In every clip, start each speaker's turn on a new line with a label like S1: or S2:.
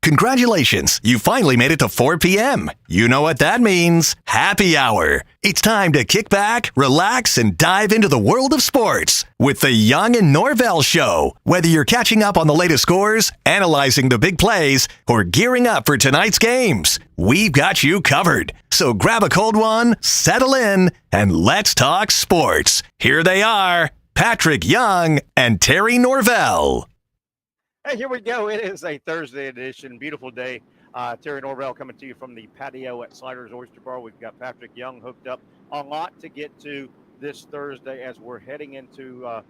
S1: Congratulations, you finally made it to 4 p.m. You know what that means. Happy hour. It's time to kick back, relax, and dive into the world of sports with the Young and Norvelle Show. Whether you're catching up on the latest scores, analyzing the big plays, or gearing up for tonight's games, we've got you covered. So grab a cold one, settle in, and let's talk sports. Here they are, Patrick Young and Terry Norvelle.
S2: Hey, here we go. It is a Thursday edition. Beautiful day. Terry Norvelle coming to you from the patio at Sliders Oyster Bar. We've got Patrick Young hooked up. A lot to get to this Thursday as we're heading into a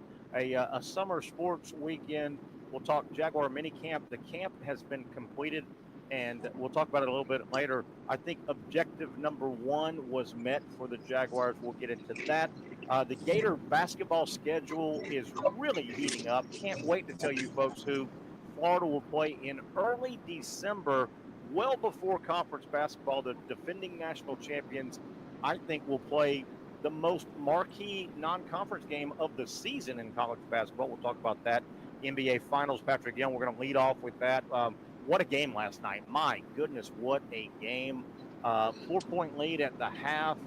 S2: summer sports weekend. We'll talk Jaguar Minicamp. The camp has been completed, and we'll talk about it a little bit later. I think objective number one was met for the Jaguars. We'll get into that. The Gator basketball schedule is really heating up. Can't wait to tell you folks who Florida will play in early December, well before conference basketball. The defending national champions, I think, will play the most marquee non-conference game of the season in college basketball. We'll talk about that. NBA Finals, Patrick Young, we're going to lead off with that. What a game last night. My goodness, what a game. 4-point lead at the half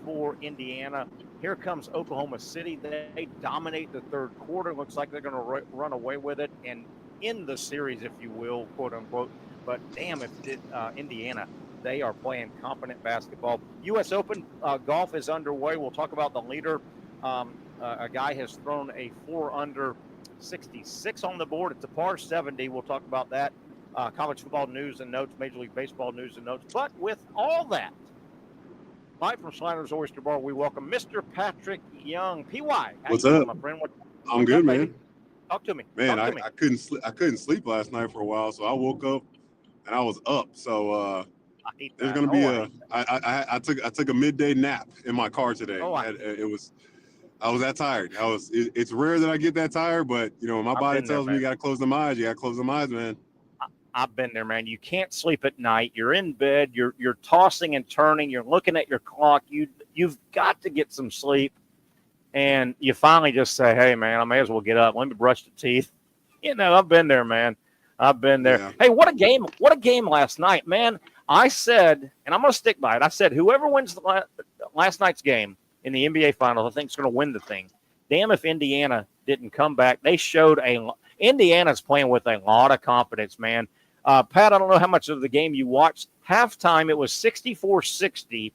S2: for Indiana. Here comes Oklahoma City. They dominate the third quarter. Looks like they're going to run away with it and in the series, if you will, quote unquote. But damn, if Indiana, they are playing competent basketball. U.S. Open golf is underway. We'll talk about the leader. A guy has thrown a 4-under 66 on the board. It's a par 70. We'll talk about that. College football news and notes, Major League Baseball news and notes. But with all that, live from Sliders Oyster Bar, we welcome Mr. Patrick Young. PY,
S3: what's up,
S2: my friend?
S3: I'm good, man.
S2: Talk to me.
S3: Man, I couldn't sleep last night for a while, so I woke up and I was up. So there's gonna be I took a midday nap in my car today. I was that tired. It's rare that I get that tired, but you know, when my body tells me you gotta close them eyes, you gotta close them eyes, man.
S2: I've been there, man. You can't sleep at night. You're in bed. You're tossing and turning. You're looking at your clock. You've got to get some sleep. And you finally just say, hey, man, I may as well get up. Let me brush the teeth. You know, I've been there, man. I've been there. Yeah. Hey, what a game. What a game last night, man. I said, and I'm going to stick by it, I said whoever wins last night's game in the NBA Finals, I think is going to win the thing. Damn if Indiana didn't come back. They showed Indiana's playing with a lot of confidence, man. Pat, I don't know how much of the game you watched. Halftime, it was 64-60.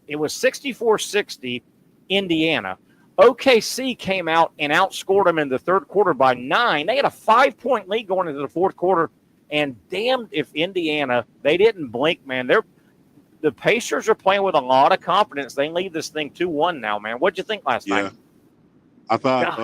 S2: It was 64-60, Indiana. OKC came out and outscored them in the third quarter by 9. They had a 5-point lead going into the fourth quarter, and damned if Indiana, they didn't blink, man. The Pacers are playing with a lot of confidence. They lead this thing 2-1 now, man. What'd you think last night?
S3: I thought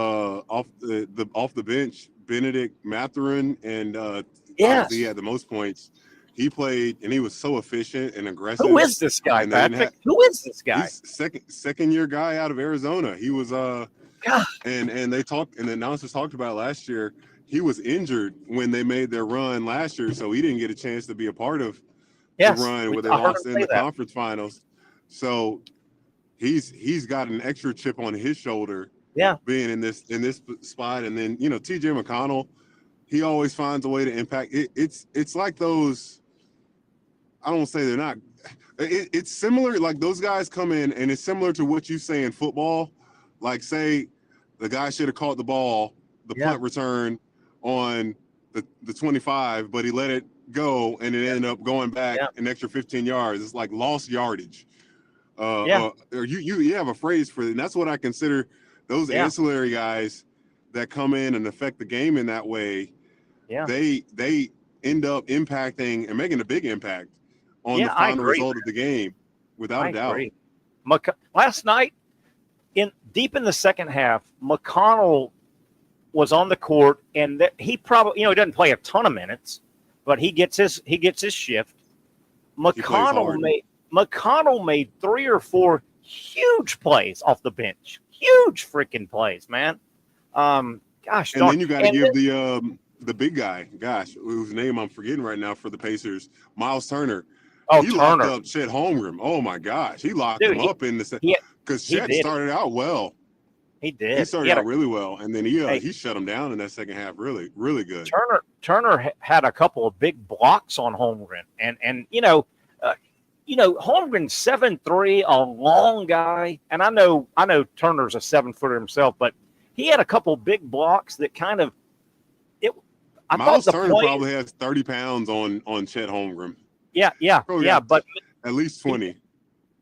S3: off the bench, Benedict Mathurin and he had the most points. He played and he was so efficient and aggressive.
S2: Who is this guy, Patrick? Who is this guy?
S3: He's second year guy out of Arizona. He was and the announcers talked about last year. He was injured when they made their run last year, so he didn't get a chance to be a part of the run where they lost in the conference finals. So he's got an extra chip on his shoulder. Yeah, being in this spot. And then, you know, TJ McConnell, he always finds a way to impact. It's like those, I don't say they're not, it's similar, like those guys come in and it's similar to what you say in football. Like, say the guy should have caught the ball, the punt return on the 25, but he let it go and it ended up going back an extra 15 yards. It's like lost yardage. Or you have a phrase for it, and that's what I consider those ancillary guys that come in and affect the game in that way. Yeah, they end up impacting and making a big impact on the final result of the game, without a doubt.
S2: Last night, deep in the second half, McConnell was on the court, and he probably, he doesn't play a ton of minutes, but he gets his shift. McConnell made 3 or 4 huge plays off the bench. Huge freaking plays, man. Gosh,
S3: and then you got to give the big guy, whose name I'm forgetting right now for the Pacers, Miles Turner. He locked up Chet Holmgren. Oh my gosh, he locked him up in the because Chet started out well.
S2: He did.
S3: He started out really well, and then he shut him down in that second half. Really, really good.
S2: Turner had a couple of big blocks on Holmgren, and Holmgren's 7'3", a long guy, and I know Turner's a 7-footer himself, but he had a couple big blocks that kind of
S3: Miles Turner probably has 30 pounds on Chet Holmgren.
S2: Yeah, but
S3: at least 20.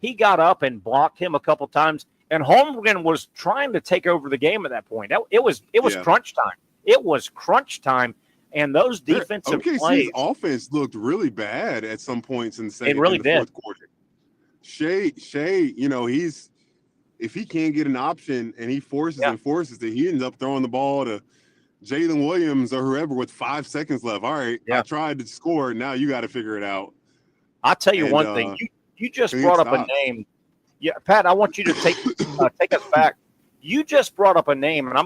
S2: He got up and blocked him a couple times, and Holmgren was trying to take over the game at that point. It was crunch time. It was crunch time, and those defensive plays.
S3: Offense looked really bad at some points in the fourth quarter. Shea, if he can't get an option and he forces it, he ends up throwing the ball to Jalen Williams or whoever with 5 seconds left. All right, I tried to score. Now you got to figure it out.
S2: I'll tell you one thing. You just brought up a name. Yeah, Pat, I want you to take us back. You just brought up a name, and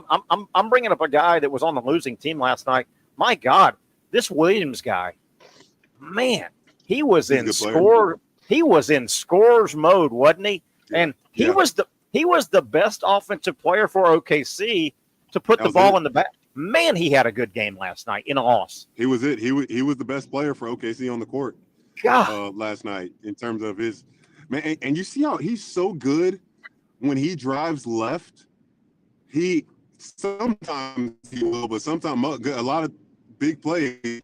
S2: I'm bringing up a guy that was on the losing team last night. My God, this Williams guy, man, he was in scores mode, wasn't he? And he was the best offensive player for OKC to put the ball in the back. Man, he had a good game last night in a loss.
S3: He was it. He was the best player for OKC on the court last night in terms of his man. And you see how he's so good when he drives left. Sometimes he will, but sometimes a lot of big plays.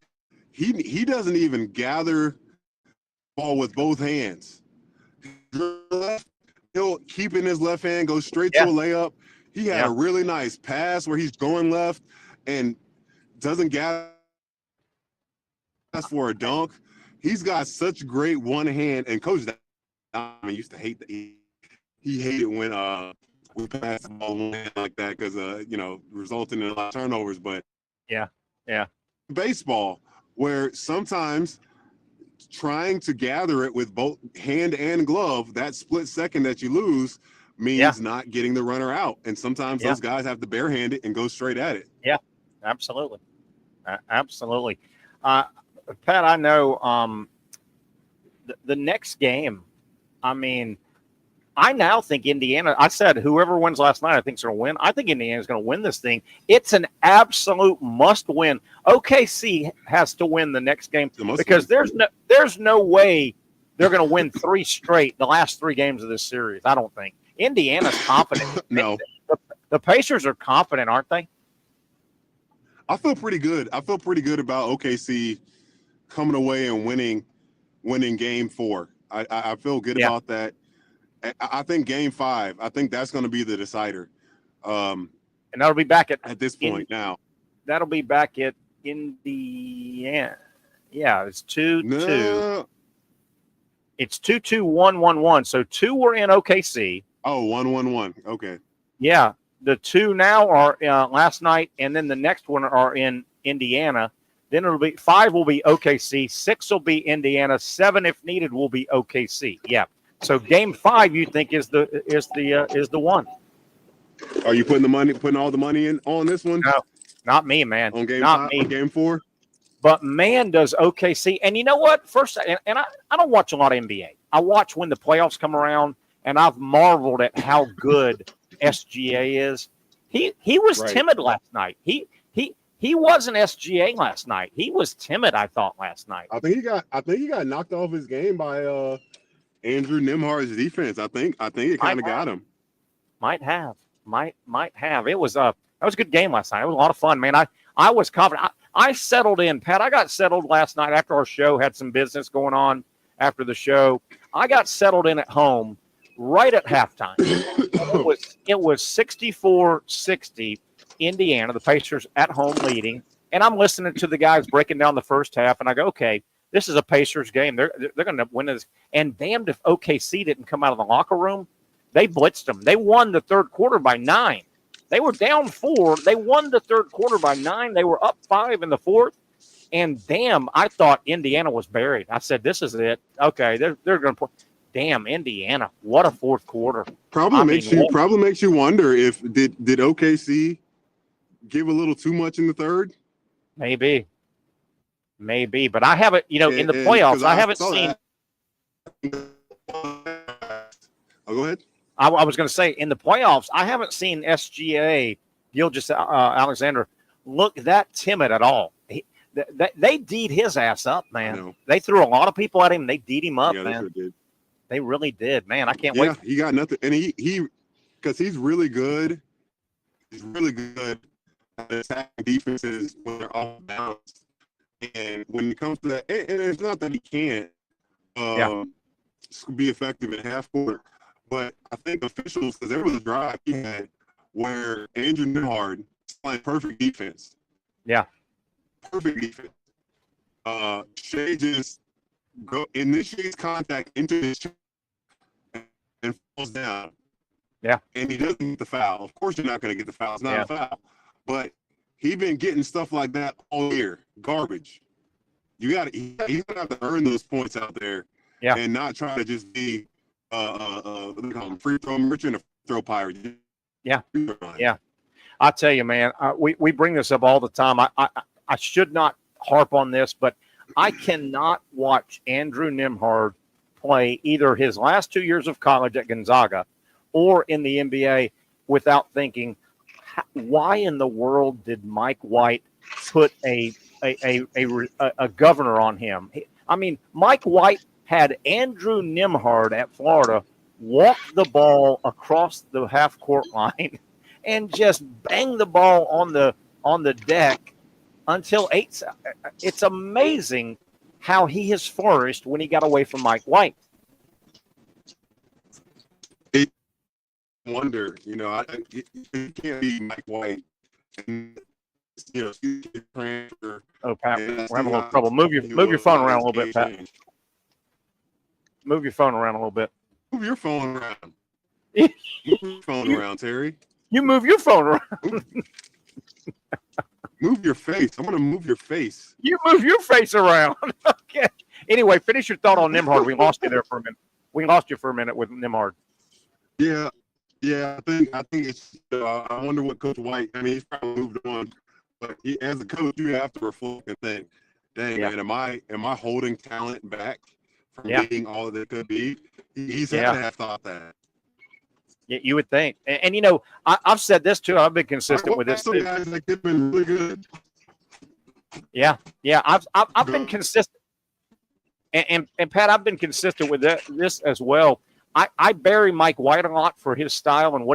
S3: He doesn't even gather ball with both hands. He'll keep in his left hand, go straight to a layup. He had a really nice pass where he's going left and doesn't gather for a dunk. He's got such great one hand. And Coach Diamond used to hate that. He hated when we passed the ball like that because resulting in a lot of turnovers. But baseball, where sometimes trying to gather it with both hand and glove, that split second that you lose means not getting the runner out. And sometimes those guys have to barehand it and go straight at it. Yeah,
S2: absolutely. Absolutely. Pat, I know the next game, I mean, I now think Indiana, I said whoever wins last night, I think is going to win. I think Indiana's going to win this thing. It's an absolute must win. OKC has to win the next game because there's no way they're going to win the last three games of this series. I don't think. Indiana's confident.
S3: No.
S2: The Pacers are confident, aren't they?
S3: I feel pretty good. I feel pretty good about OKC coming away and winning game 4. I feel good about that. I think game 5, I think that's going to be the decider.
S2: And that'll be back
S3: at this point now.
S2: That'll be back at Indiana. Yeah, it's 2-2.
S3: No.
S2: It's 2-2, 1-1-1. So 2 were in OKC.
S3: Oh, 1-1-1. Okay.
S2: Yeah. The 2 now are last night, and then the next one are in Indiana. Then it'll be 5 will be OKC, 6 will be Indiana, 7 if needed will be OKC. Yeah. So game 5 you think is the one.
S3: Are you putting all the money in on this one?
S2: No, not me, man.
S3: On game
S2: not
S3: 5,
S2: me.
S3: on game 4?
S2: But man, does OKC, and you know what? First, and I don't watch a lot of NBA. I watch when the playoffs come around, and I've marveled at how good SGA is. He was timid last night. He wasn't SGA last night. He was timid, I thought, last night.
S3: I think he got knocked off his game by Andrew Nembhard's defense. I think it kind of got him.
S2: Might have. It was that was a good game last night. It was a lot of fun, man. I was confident. I settled in, Pat. I got settled last night after our show, had some business going on after the show. I got settled in at home right at halftime. It was 64-60 Indiana, the Pacers at home leading. And I'm listening to the guys breaking down the first half, and I go, okay, this is a Pacers game. They're going to win this. And damned if OKC didn't come out of the locker room. They blitzed them. They won the third quarter by 9. They were down 4. They won the third quarter by 9. They were up 5 in the fourth. And damn, I thought Indiana was buried. I said, this is it. Okay, they're going to put. Damn, Indiana! What a fourth quarter.
S3: Probably makes you wonder if did OKC give a little too much in the third?
S2: Maybe, but I haven't. In the playoffs, I haven't seen.
S3: Oh, go ahead.
S2: I was going to say in the playoffs, I haven't seen SGA Gilgeous Alexander look that timid at all. They D'd his ass up, man. They threw a lot of people at him. They D'd him up, man.
S3: Sure did.
S2: They really did, man. I can't wait.
S3: Yeah, he got nothing, and he because he's really good. He's really good at attacking defenses when they're off balance. And when it comes to that, and it's not that he can't be effective in half court, but I think officials, because there was a drive he had where Andrew Nembhard was playing perfect defense.
S2: Yeah.
S3: Perfect defense. Shea just initiates contact into his chest and falls down.
S2: Yeah.
S3: And he doesn't get the foul. Of course you're not going to get the foul. It's not a foul. But he's been getting stuff like that all year. Garbage. He's going to have to earn those points out there and not try to just be free throw merchant or throw pirate.
S2: Yeah. Yeah. I tell you, man, we bring this up all the time. I should not harp on this, but I cannot watch Andrew Nembhard play either his last 2 years of college at Gonzaga or in the NBA without thinking, why in the world did Mike White put a governor on him? I mean, Mike White had Andrew Nembhard at Florida walk the ball across the half-court line and just bang the ball on the deck until 8. It's amazing how he has flourished when he got away from Mike White.
S3: Wonder, you can't be Mike White. And, transfer.
S2: Oh, Pat, we're having a little trouble. Move your phone around a little bit, Pat. Move your phone around a little bit.
S3: Move your phone around. Move your phone around, Terry.
S2: You move your phone around.
S3: Move your face. I'm going to move your face.
S2: You move your face around. Okay. Anyway, finish your thought on Nembhard. We lost you there for a minute. We lost you for a minute with Nembhard.
S3: Yeah. I think it's. I wonder what Coach White. I mean, he's probably moved on, but as a coach, you have to reflect and think, "Dang, man, am I holding talent back from being all that it could be?" He's had to have thought that.
S2: Yeah, you would think, and I've said this too. I've been consistent with this too.
S3: Guys that could have been really good.
S2: Yeah. I've been consistent, and Pat, I've been consistent with this as well. I bury Mike White a lot for his style and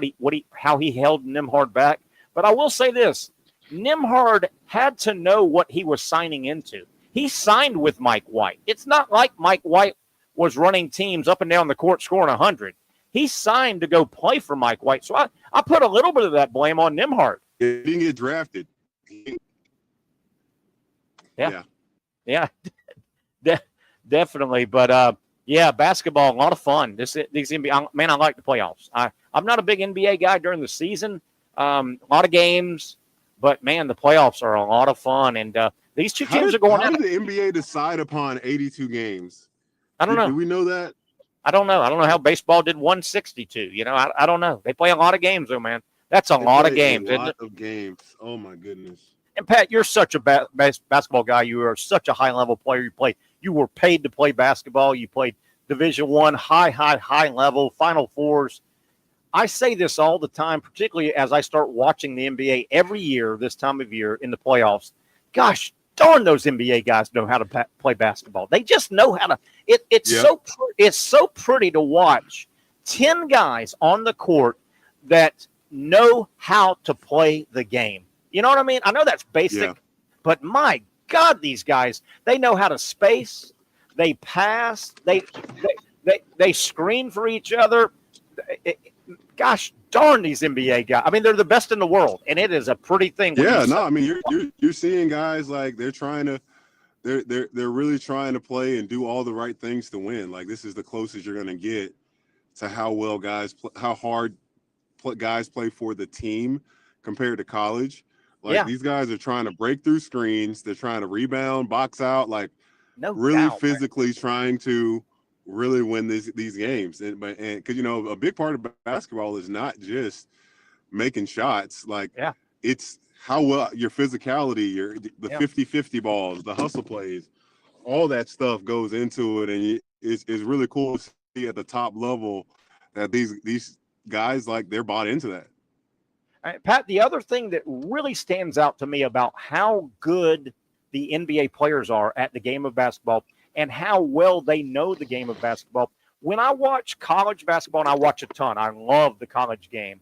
S2: how he held Nembhard back. But I will say this: Nembhard had to know what he was signing into. He signed with Mike White. It's not like Mike White was running teams up and down the court scoring 100. He signed to go play for Mike White. So I put a little bit of that blame on Nembhard.
S3: He didn't get drafted.
S2: Yeah. Definitely. But basketball, a lot of fun. These NBA, man, I like the playoffs. I'm not a big NBA guy during the season. A lot of games, but man, the playoffs are a lot of fun. And these two teams are going.
S3: How did the NBA decide upon 82 games?
S2: I don't know.
S3: Do we know that?
S2: I don't know. I don't know how baseball did 162. I don't know. They play a lot of games, though, man. That's a lot of games.
S3: A lot of games. Oh my goodness.
S2: And Pat, you're such a basketball guy. You are such a high-level player. You were paid to play basketball. You played Division I, high level, Final Fours. I say this all the time, particularly as I start watching the NBA every year, this time of year in the playoffs. Gosh darn, those NBA guys know how to play basketball. They just know how to. It's so pretty to watch 10 guys on the court that know how to play the game. You know what I mean? I know that's basic, but my God, these guys, they know how to space. They pass. They screen for each other. Gosh darn, these NBA guys. I mean, they're the best in the world, and it is a pretty thing.
S3: Yeah, no, I mean, you're seeing guys like they're really trying to play and do all the right things to win. Like, this is the closest you're going to get to how well how hard guys play for the team compared to college. Like, these guys are trying to break through screens. They're trying to rebound, box out, like physically trying to really win these games. And because, a big part of basketball is not just making shots. Like, it's how well your physicality, the 50-50 balls, the hustle plays, all that stuff goes into it. And it's really cool to see at the top level that these guys, like, they're bought into that.
S2: Pat, the other thing that really stands out to me about how good the NBA players are at the game of basketball and how well they know the game of basketball, when I watch college basketball, and I watch a ton, I love the college game,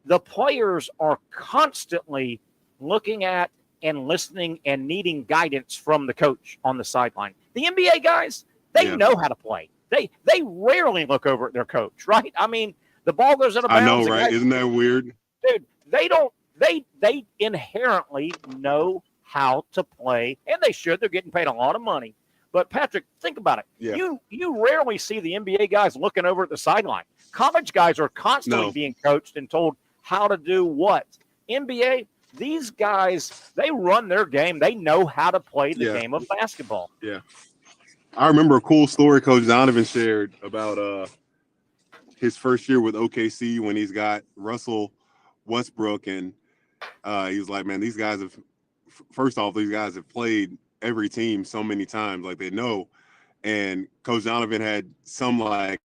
S2: the players are constantly looking at and listening and needing guidance from the coach on the sideline. The NBA guys, they know how to play. They rarely look over at their coach, right? I mean, the ball goes out of bounds.
S3: I know, right? Isn't that weird?
S2: Dude, they inherently know how to play, and they should. They're getting paid a lot of money. But Patrick, think about it. Yeah. You rarely see the NBA guys looking over at the sideline. College guys are constantly being coached and told how to do what. NBA, these guys, they run their game. They know how to play the game of basketball.
S3: Yeah. I remember a cool story Coach Donovan shared about his first year with OKC when he's got Russell Westbrook, and he was like, man, these guys have played every team so many times, like they know. And Coach Donovan had some like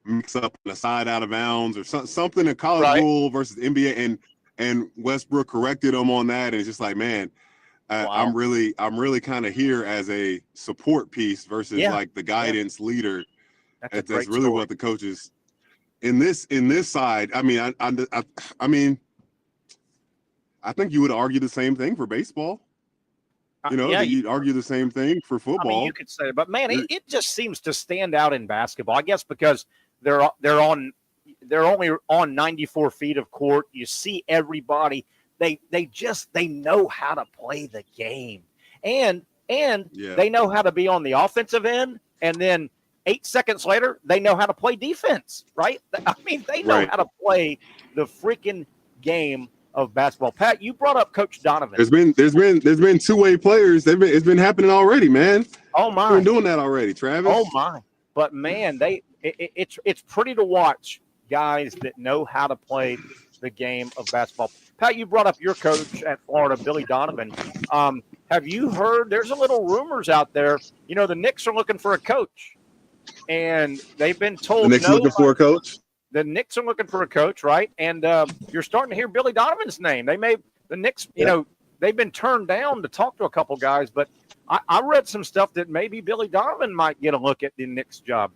S3: mix up on the side out of bounds or something in college rule versus NBA, and Westbrook corrected him on that, and it's just like, man, I'm really kind of here as a support piece versus like the guidance leader. That's really story. What the coaches in this side. I mean, I mean, I think you would argue the same thing for baseball. You know, you'd argue the same thing for football.
S2: I mean, you could say it, but man, it just seems to stand out in basketball. I guess because they're only on 94 feet of court. You see everybody. They know how to play the game, and they know how to be on the offensive end, and then 8 seconds later they know how to play defense. Right? I mean, they know how to play the freaking game of basketball. Pat, you brought up Coach Donovan.
S3: There's been two-way players. It's been happening already, man.
S2: Oh my,
S3: we've been doing that already, Travis.
S2: Oh my, but man, it's pretty to watch guys that know how to play the game of basketball. Pat, you brought up your coach at Florida, Billy Donovan. Have you heard? There's a little rumors out there. You know, the Knicks are looking for a coach, and they've been told
S3: the Knicks looking for a coach.
S2: The Knicks are looking for a coach, right? And you're starting to hear Billy Donovan's name. The Knicks, you know, they've been turned down to talk to a couple guys, but I read some stuff that maybe Billy Donovan might get a look at the Knicks job.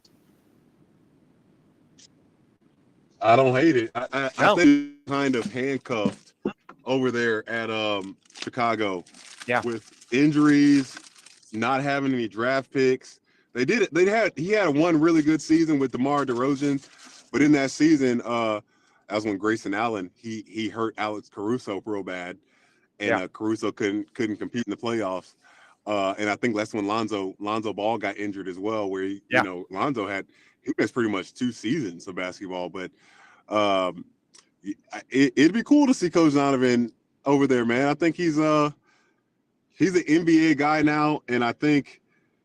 S3: I don't hate it. I think kind of handcuffed over there at Chicago. Yeah. With injuries, not having any draft picks. He had one really good season with DeMar DeRozan. But in that season, that was when Grayson Allen he hurt Alex Caruso real bad, and Caruso couldn't compete in the playoffs. And I think that's when Lonzo Ball got injured as well, where you know Lonzo he missed pretty much 2 seasons of basketball. But it'd be cool to see Coach Donovan over there, man. I think he's an NBA guy now, and I think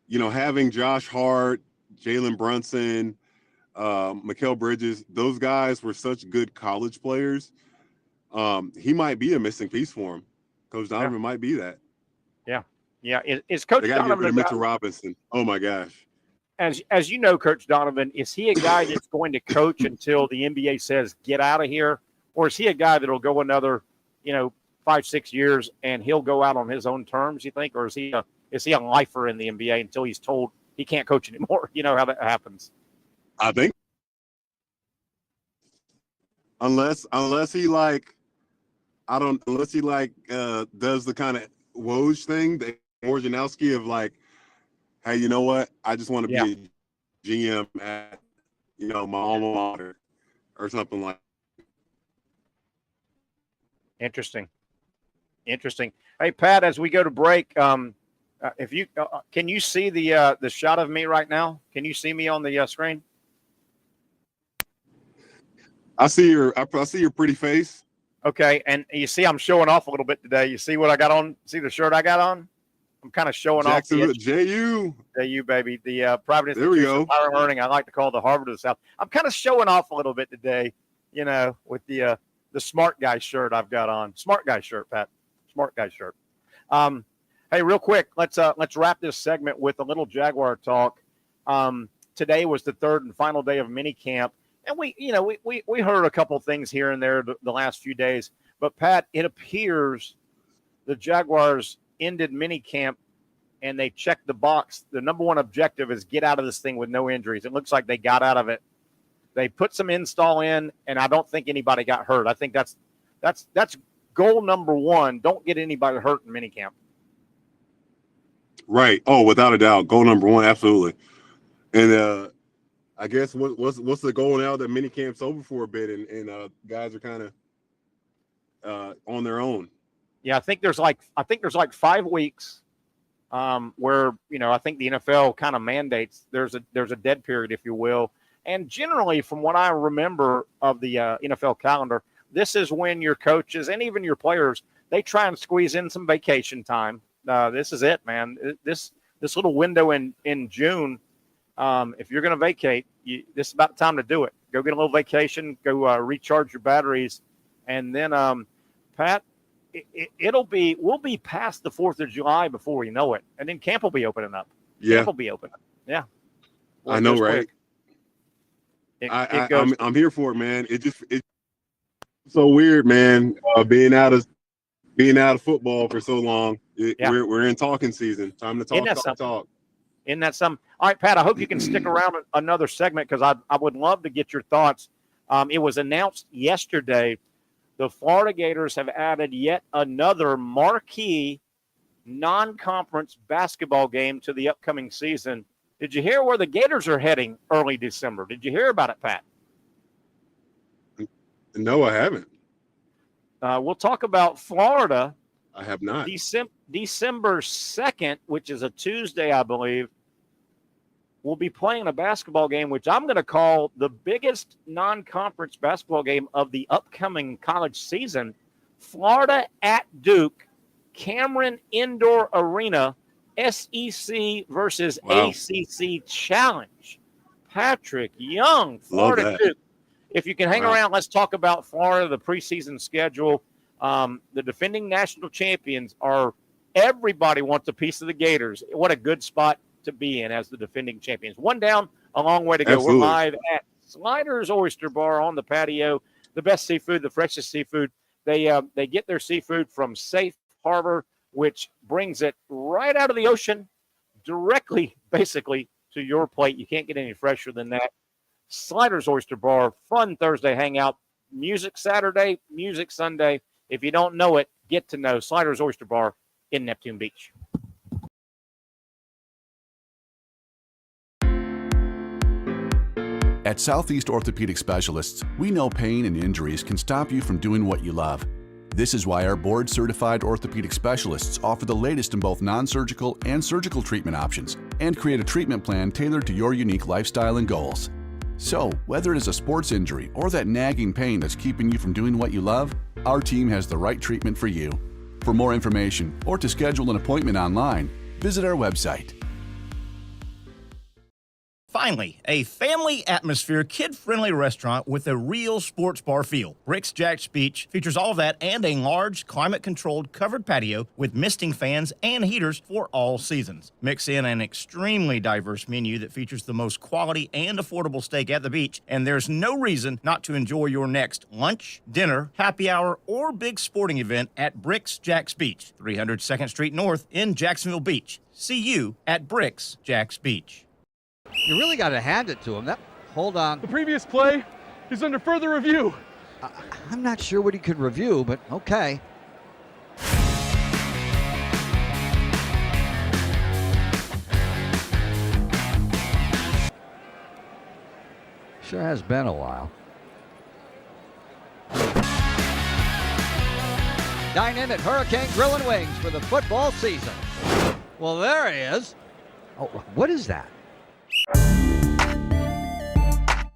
S3: having Josh Hart, Jalen Brunson, Mikal Bridges, those guys were such good college players. He might be a missing piece for him. Coach Donovan might be that.
S2: Yeah. Is Coach Donovan? They got to get rid
S3: of Mitchell Robinson. Oh my gosh.
S2: As you know, Coach Donovan, is he a guy that's going to coach until the NBA says get out of here, or is he a guy that'll go another 5-6 years and he'll go out on his own terms? You think, or is he a lifer in the NBA until he's told he can't coach anymore? You know how that happens.
S3: I think unless he does the kind of Woj thing, the Wojnarowski of like, hey, you know what? I just want to be a GM at my alma mater or something like that.
S2: Interesting. Hey Pat, as we go to break, if you can you see the shot of me right now? Can you see me on the screen?
S3: I see your pretty face.
S2: Okay, and you see I'm showing off a little bit today. You see what I got on? See the shirt I got on? I'm kind of showing off.
S3: JU,
S2: baby. The private institution.
S3: There we go.
S2: Of higher learning. I like to call the Harvard of the South. I'm kind of showing off a little bit today, with the smart guy shirt I've got on. Smart guy shirt, Pat. Smart guy shirt. Hey, real quick, let's wrap this segment with a little Jaguar talk. Today was the third and final day of minicamp. And we heard a couple things here and there the last few days. But, Pat, it appears the Jaguars ended minicamp and they checked the box. The number one objective is get out of this thing with no injuries. It looks like they got out of it. They put some install in, and I don't think anybody got hurt. I think that's goal number one. Don't get anybody hurt in minicamp.
S3: Right. Oh, without a doubt. Goal number one, absolutely. And I guess what's the goal now that minicamp's over for a bit and guys are kind of on their own?
S2: Yeah, I think there's like 5 weeks where I think the NFL kind of mandates there's a dead period, if you will. And generally, from what I remember of the NFL calendar, this is when your coaches and even your players, they try and squeeze in some vacation time. This is it, man. This little window in June, if you're going to vacate, this is about the time to do it. Go get a little vacation, go recharge your batteries, and then, Pat, we'll be past the 4th of July before we know it, and then camp will be opening up.
S3: Yeah,
S2: camp will be opening up. Yeah,
S3: I know, right?
S2: Quick.
S3: I'm here for it, man. It's so weird, man. Being out of football for so long. We're in talking season. Time to talk.
S2: Isn't that something? All right, Pat, I hope you can stick around another segment because I would love to get your thoughts. It was announced yesterday the Florida Gators have added yet another marquee non-conference basketball game to the upcoming season. Did you hear where the Gators are heading early December? Did you hear about it, Pat?
S3: No, I haven't.
S2: We'll talk about Florida.
S3: I have not.
S2: December 2nd, which is a Tuesday, I believe, we'll be playing a basketball game, which I'm going to call the biggest non-conference basketball game of the upcoming college season. Florida at Duke, Cameron Indoor Arena, SEC versus ACC Challenge. Patrick Young, Florida Duke. If you can hang around, let's talk about Florida, the preseason schedule. The defending national champions everybody wants a piece of the Gators. What a good spot to be in as the defending champions. One down, a long way to go.
S3: Absolutely.
S2: We're live at Sliders Oyster Bar on the patio. The best seafood, the freshest seafood. They get their seafood from Safe Harbor, which brings it right out of the ocean, directly, basically, to your plate. You can't get any fresher than that. Sliders Oyster Bar, fun Thursday hangout. Music Saturday, music Sunday. If you don't know it, get to know Sliders Oyster Bar in Neptune Beach.
S4: At Southeast Orthopedic Specialists, we know pain and injuries can stop you from doing what you love. This is why our board-certified orthopedic specialists offer the latest in both non-surgical and surgical treatment options and create a treatment plan tailored to your unique lifestyle and goals. So, whether it is a sports injury or that nagging pain that's keeping you from doing what you love, our team has the right treatment for you. For more information or to schedule an appointment online, visit our website.
S5: Finally, a family atmosphere, kid-friendly restaurant with a real sports bar feel. Bricks Jack's Beach features all of that and a large, climate-controlled covered patio with misting fans and heaters for all seasons. Mix in an extremely diverse menu that features the most quality and affordable steak at the beach, and there's no reason not to enjoy your next lunch, dinner, happy hour, or big sporting event at Bricks Jack's Beach, 300 2nd Street North in Jacksonville Beach. See you at Bricks Jack's Beach.
S6: You really got to hand it to him. Hold on.
S7: The previous play is under further review.
S6: I'm not sure what he could review, but okay. Sure has been a while. Dynamic Hurricane Grill and Wings for the football season. Well, there he is. Oh, what is that?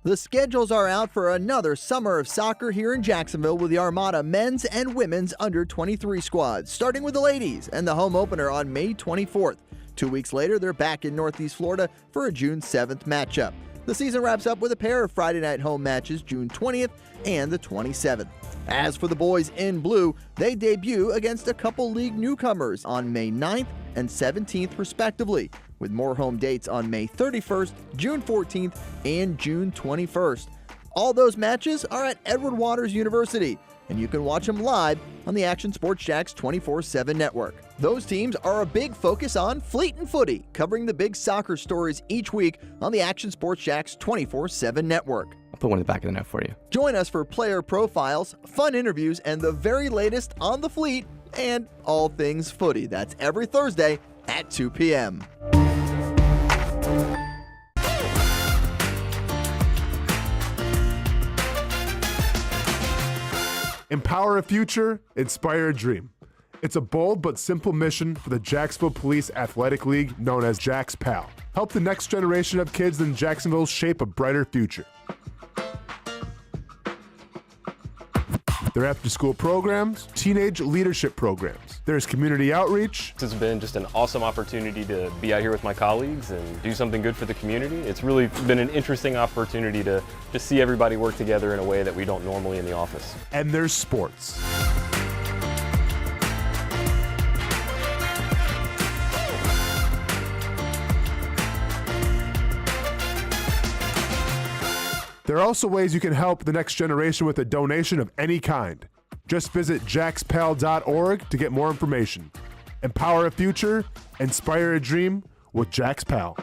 S8: The schedules are out for another summer of soccer here in Jacksonville with the Armada men's and women's under-23 squads, starting with the ladies and the home opener on May 24th. 2 weeks later, they're back in Northeast Florida for a June 7th matchup. The season wraps up with a pair of Friday night home matches June 20th and the 27th. As for the boys in blue, they debut against a couple league newcomers on May 9th and 17th respectively, with more home dates on May 31st, June 14th, and June 21st. All those matches are at Edward Waters University, and you can watch them live on the Action Sports Jacks 24/7 network. Those teams are a big focus on Fleet and Footy, covering the big soccer stories each week on the Action Sports Jacks 24/7 network.
S9: I'll put one in the back of the note for you.
S8: Join us for player profiles, fun interviews, and the very latest on the Fleet and all things footy. That's every Thursday at 2 p.m.
S10: Empower a future, inspire a dream. It's a bold but simple mission for the Jacksonville Police Athletic League known as Jax PAL. Help the next generation of kids in Jacksonville shape a brighter future. Their after-school programs, teenage leadership programs. There's community outreach.
S11: It's been just an awesome opportunity to be out here with my colleagues and do something good for the community. It's really been an interesting opportunity to just see everybody work together in a way that we don't normally in the office.
S10: And there's sports. There are also ways you can help the next generation with a donation of any kind. Just visit jaxpal.org to get more information. Empower a future, inspire a dream with Jax PAL.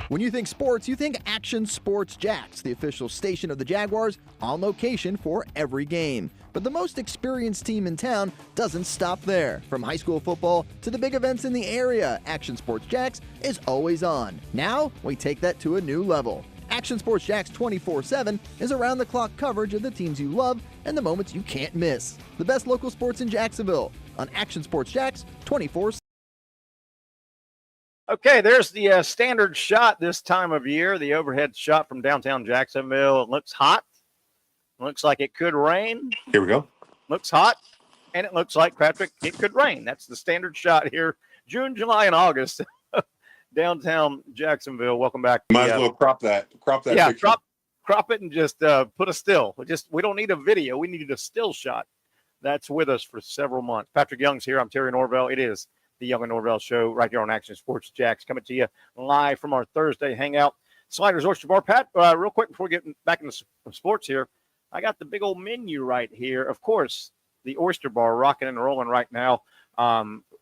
S8: When you think sports, you think Action Sports Jacks, the official station of the Jaguars, on location for every game. But the most experienced team in town doesn't stop there. From high school football to the big events in the area, Action Sports Jacks is always on. Now, we take that to a new level. Action Sports Jacks 24/7 is around-the-clock coverage of the teams you love and the moments you can't miss. The best local sports in Jacksonville on Action Sports Jacks 24/7.
S2: Okay, there's the standard shot this time of year, the overhead shot from downtown Jacksonville. It looks hot. Looks like it could rain.
S3: Here we go.
S2: Looks hot. And it looks like, Patrick, it could rain. That's the standard shot here. June, July, and August. Downtown Jacksonville. Welcome back.
S3: Might as well crop that.
S2: Yeah,
S3: picture.
S2: crop it and just put a still. We don't need a video. We needed a still shot. That's with us for several months. Patrick Young's here. I'm Terry Norvelle. It is the Young and Norvelle Show right here on Action Sports Jacks, coming to you live from our Thursday hangout. Sliders Oyster Bar. Pat, real quick before we get back into sports here, I got the big old menu right here. Of course, the Oyster Bar rocking and rolling right now.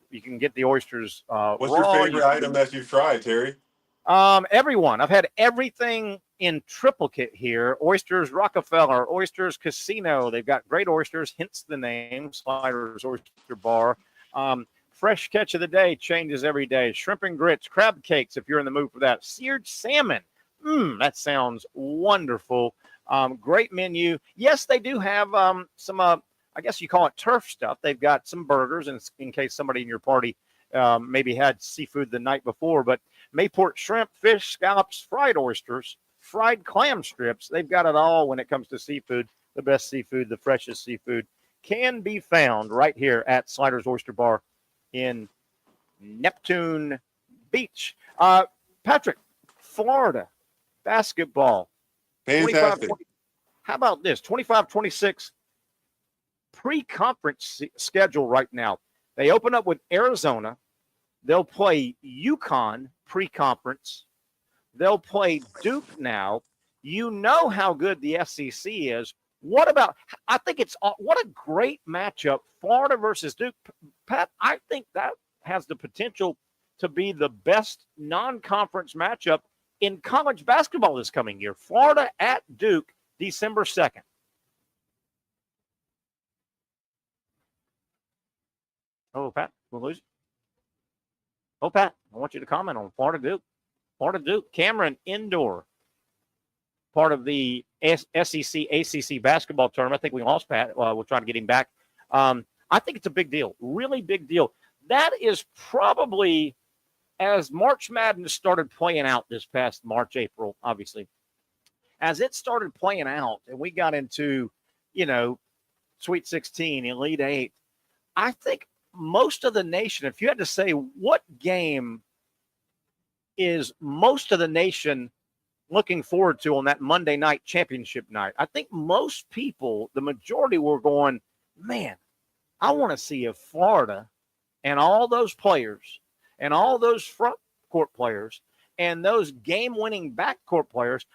S2: You can get the oysters
S3: What's
S2: raw.
S3: your favorite item that you've tried, Terry?
S2: Everyone. I've had everything in triplicate here. Oysters Rockefeller, Oysters Casino. They've got great oysters, hence the name, Sliders Oyster Bar. Fresh catch of the day changes every day. Shrimp and grits, crab cakes, if you're in the mood for that. Seared salmon. That sounds wonderful. Great menu. Yes, they do have some, I guess you call it turf stuff. They've got some burgers in case somebody in your party maybe had seafood the night before. But Mayport shrimp, fish, scallops, fried oysters, fried clam strips. They've got it all when it comes to seafood. The best seafood, the freshest seafood can be found right here at Sliders Oyster Bar in Neptune Beach. Patrick, Florida basketball.
S3: Fantastic.
S2: How about this? 25-26 pre-conference schedule right now. They open up with Arizona. They'll play UConn pre-conference. They'll play Duke now. You know how good the SEC is. What about – I think it's – what a great matchup, Florida versus Duke. Pat, I think that has the potential to be the best non-conference matchup in college basketball this coming year. Florida at Duke, December 2nd. Oh, Pat, we'll lose. Oh, Pat, I want you to comment on Florida Duke. Florida Duke, Cameron Indoor, part of the SEC, ACC basketball tournament. I think we lost Pat. We'll try to get him back. I think it's a big deal, really big deal. That is probably, as March Madness started playing out this past March, April, obviously, as it started playing out and we got into, Sweet 16, Elite 8, I think most of the nation, if you had to say what game is most of the nation looking forward to on that Monday night championship night, I think most people, the majority, were going, man, I want to see if Florida and all those players and all those front court players and those game-winning backcourt players.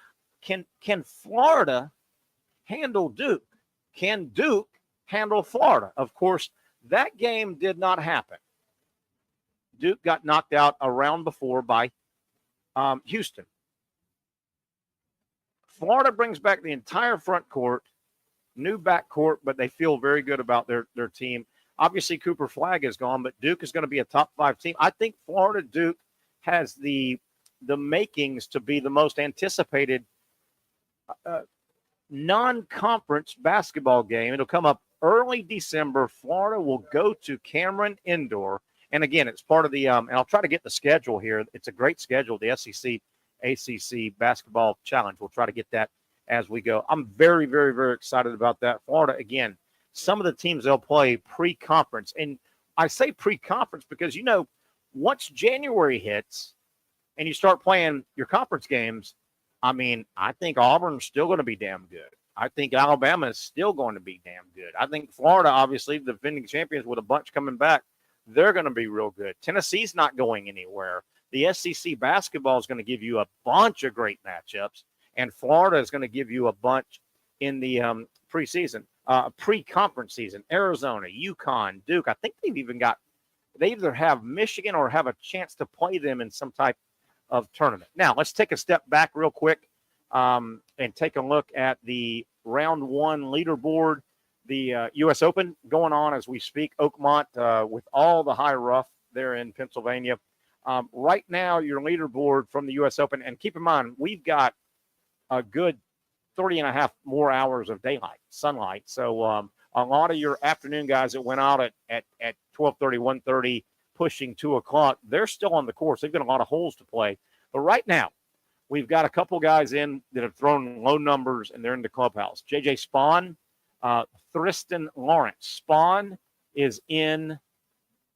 S2: Can Florida handle Duke? Can Duke handle Florida? Of course, that game did not happen. Duke got knocked out a round before by Houston. Florida brings back the entire front court, new backcourt, but they feel very good about their team. Obviously, Cooper Flagg is gone, but Duke is going to be a top 5 team. I think Florida Duke has the makings to be the most anticipated non-conference basketball game. It'll come up early December. Florida will go to Cameron Indoor. And again, it's part of the and I'll try to get the schedule here. It's a great schedule, the SEC ACC basketball challenge. We'll try to get that as we go. I'm very, very, very excited about that. Florida, again, some of the teams they'll play pre-conference. And I say pre-conference because, once January hits and you start playing your conference games, I think Auburn's still going to be damn good. I think Alabama is still going to be damn good. I think Florida, obviously, the defending champions with a bunch coming back, they're going to be real good. Tennessee's not going anywhere. The SEC basketball is going to give you a bunch of great matchups, and Florida is going to give you a bunch in the preseason, pre-conference season. Arizona, UConn, Duke. I think they either have Michigan or have a chance to play them in some type of tournament. Now, let's take a step back real quick and take a look at the round 1 leaderboard. The U.S. Open going on as we speak. Oakmont with all the high rough there in Pennsylvania. Right now, your leaderboard from the U.S. Open, and keep in mind, we've got a good 30.5 more hours of daylight, sunlight. So a lot of your afternoon guys that went out at 12:30, 1:30, pushing 2 o'clock, they're still on the course. They've got a lot of holes to play. But right now, we've got a couple guys in that have thrown low numbers, and they're in the clubhouse. J.J. Spawn, Thriston Lawrence. Spawn is in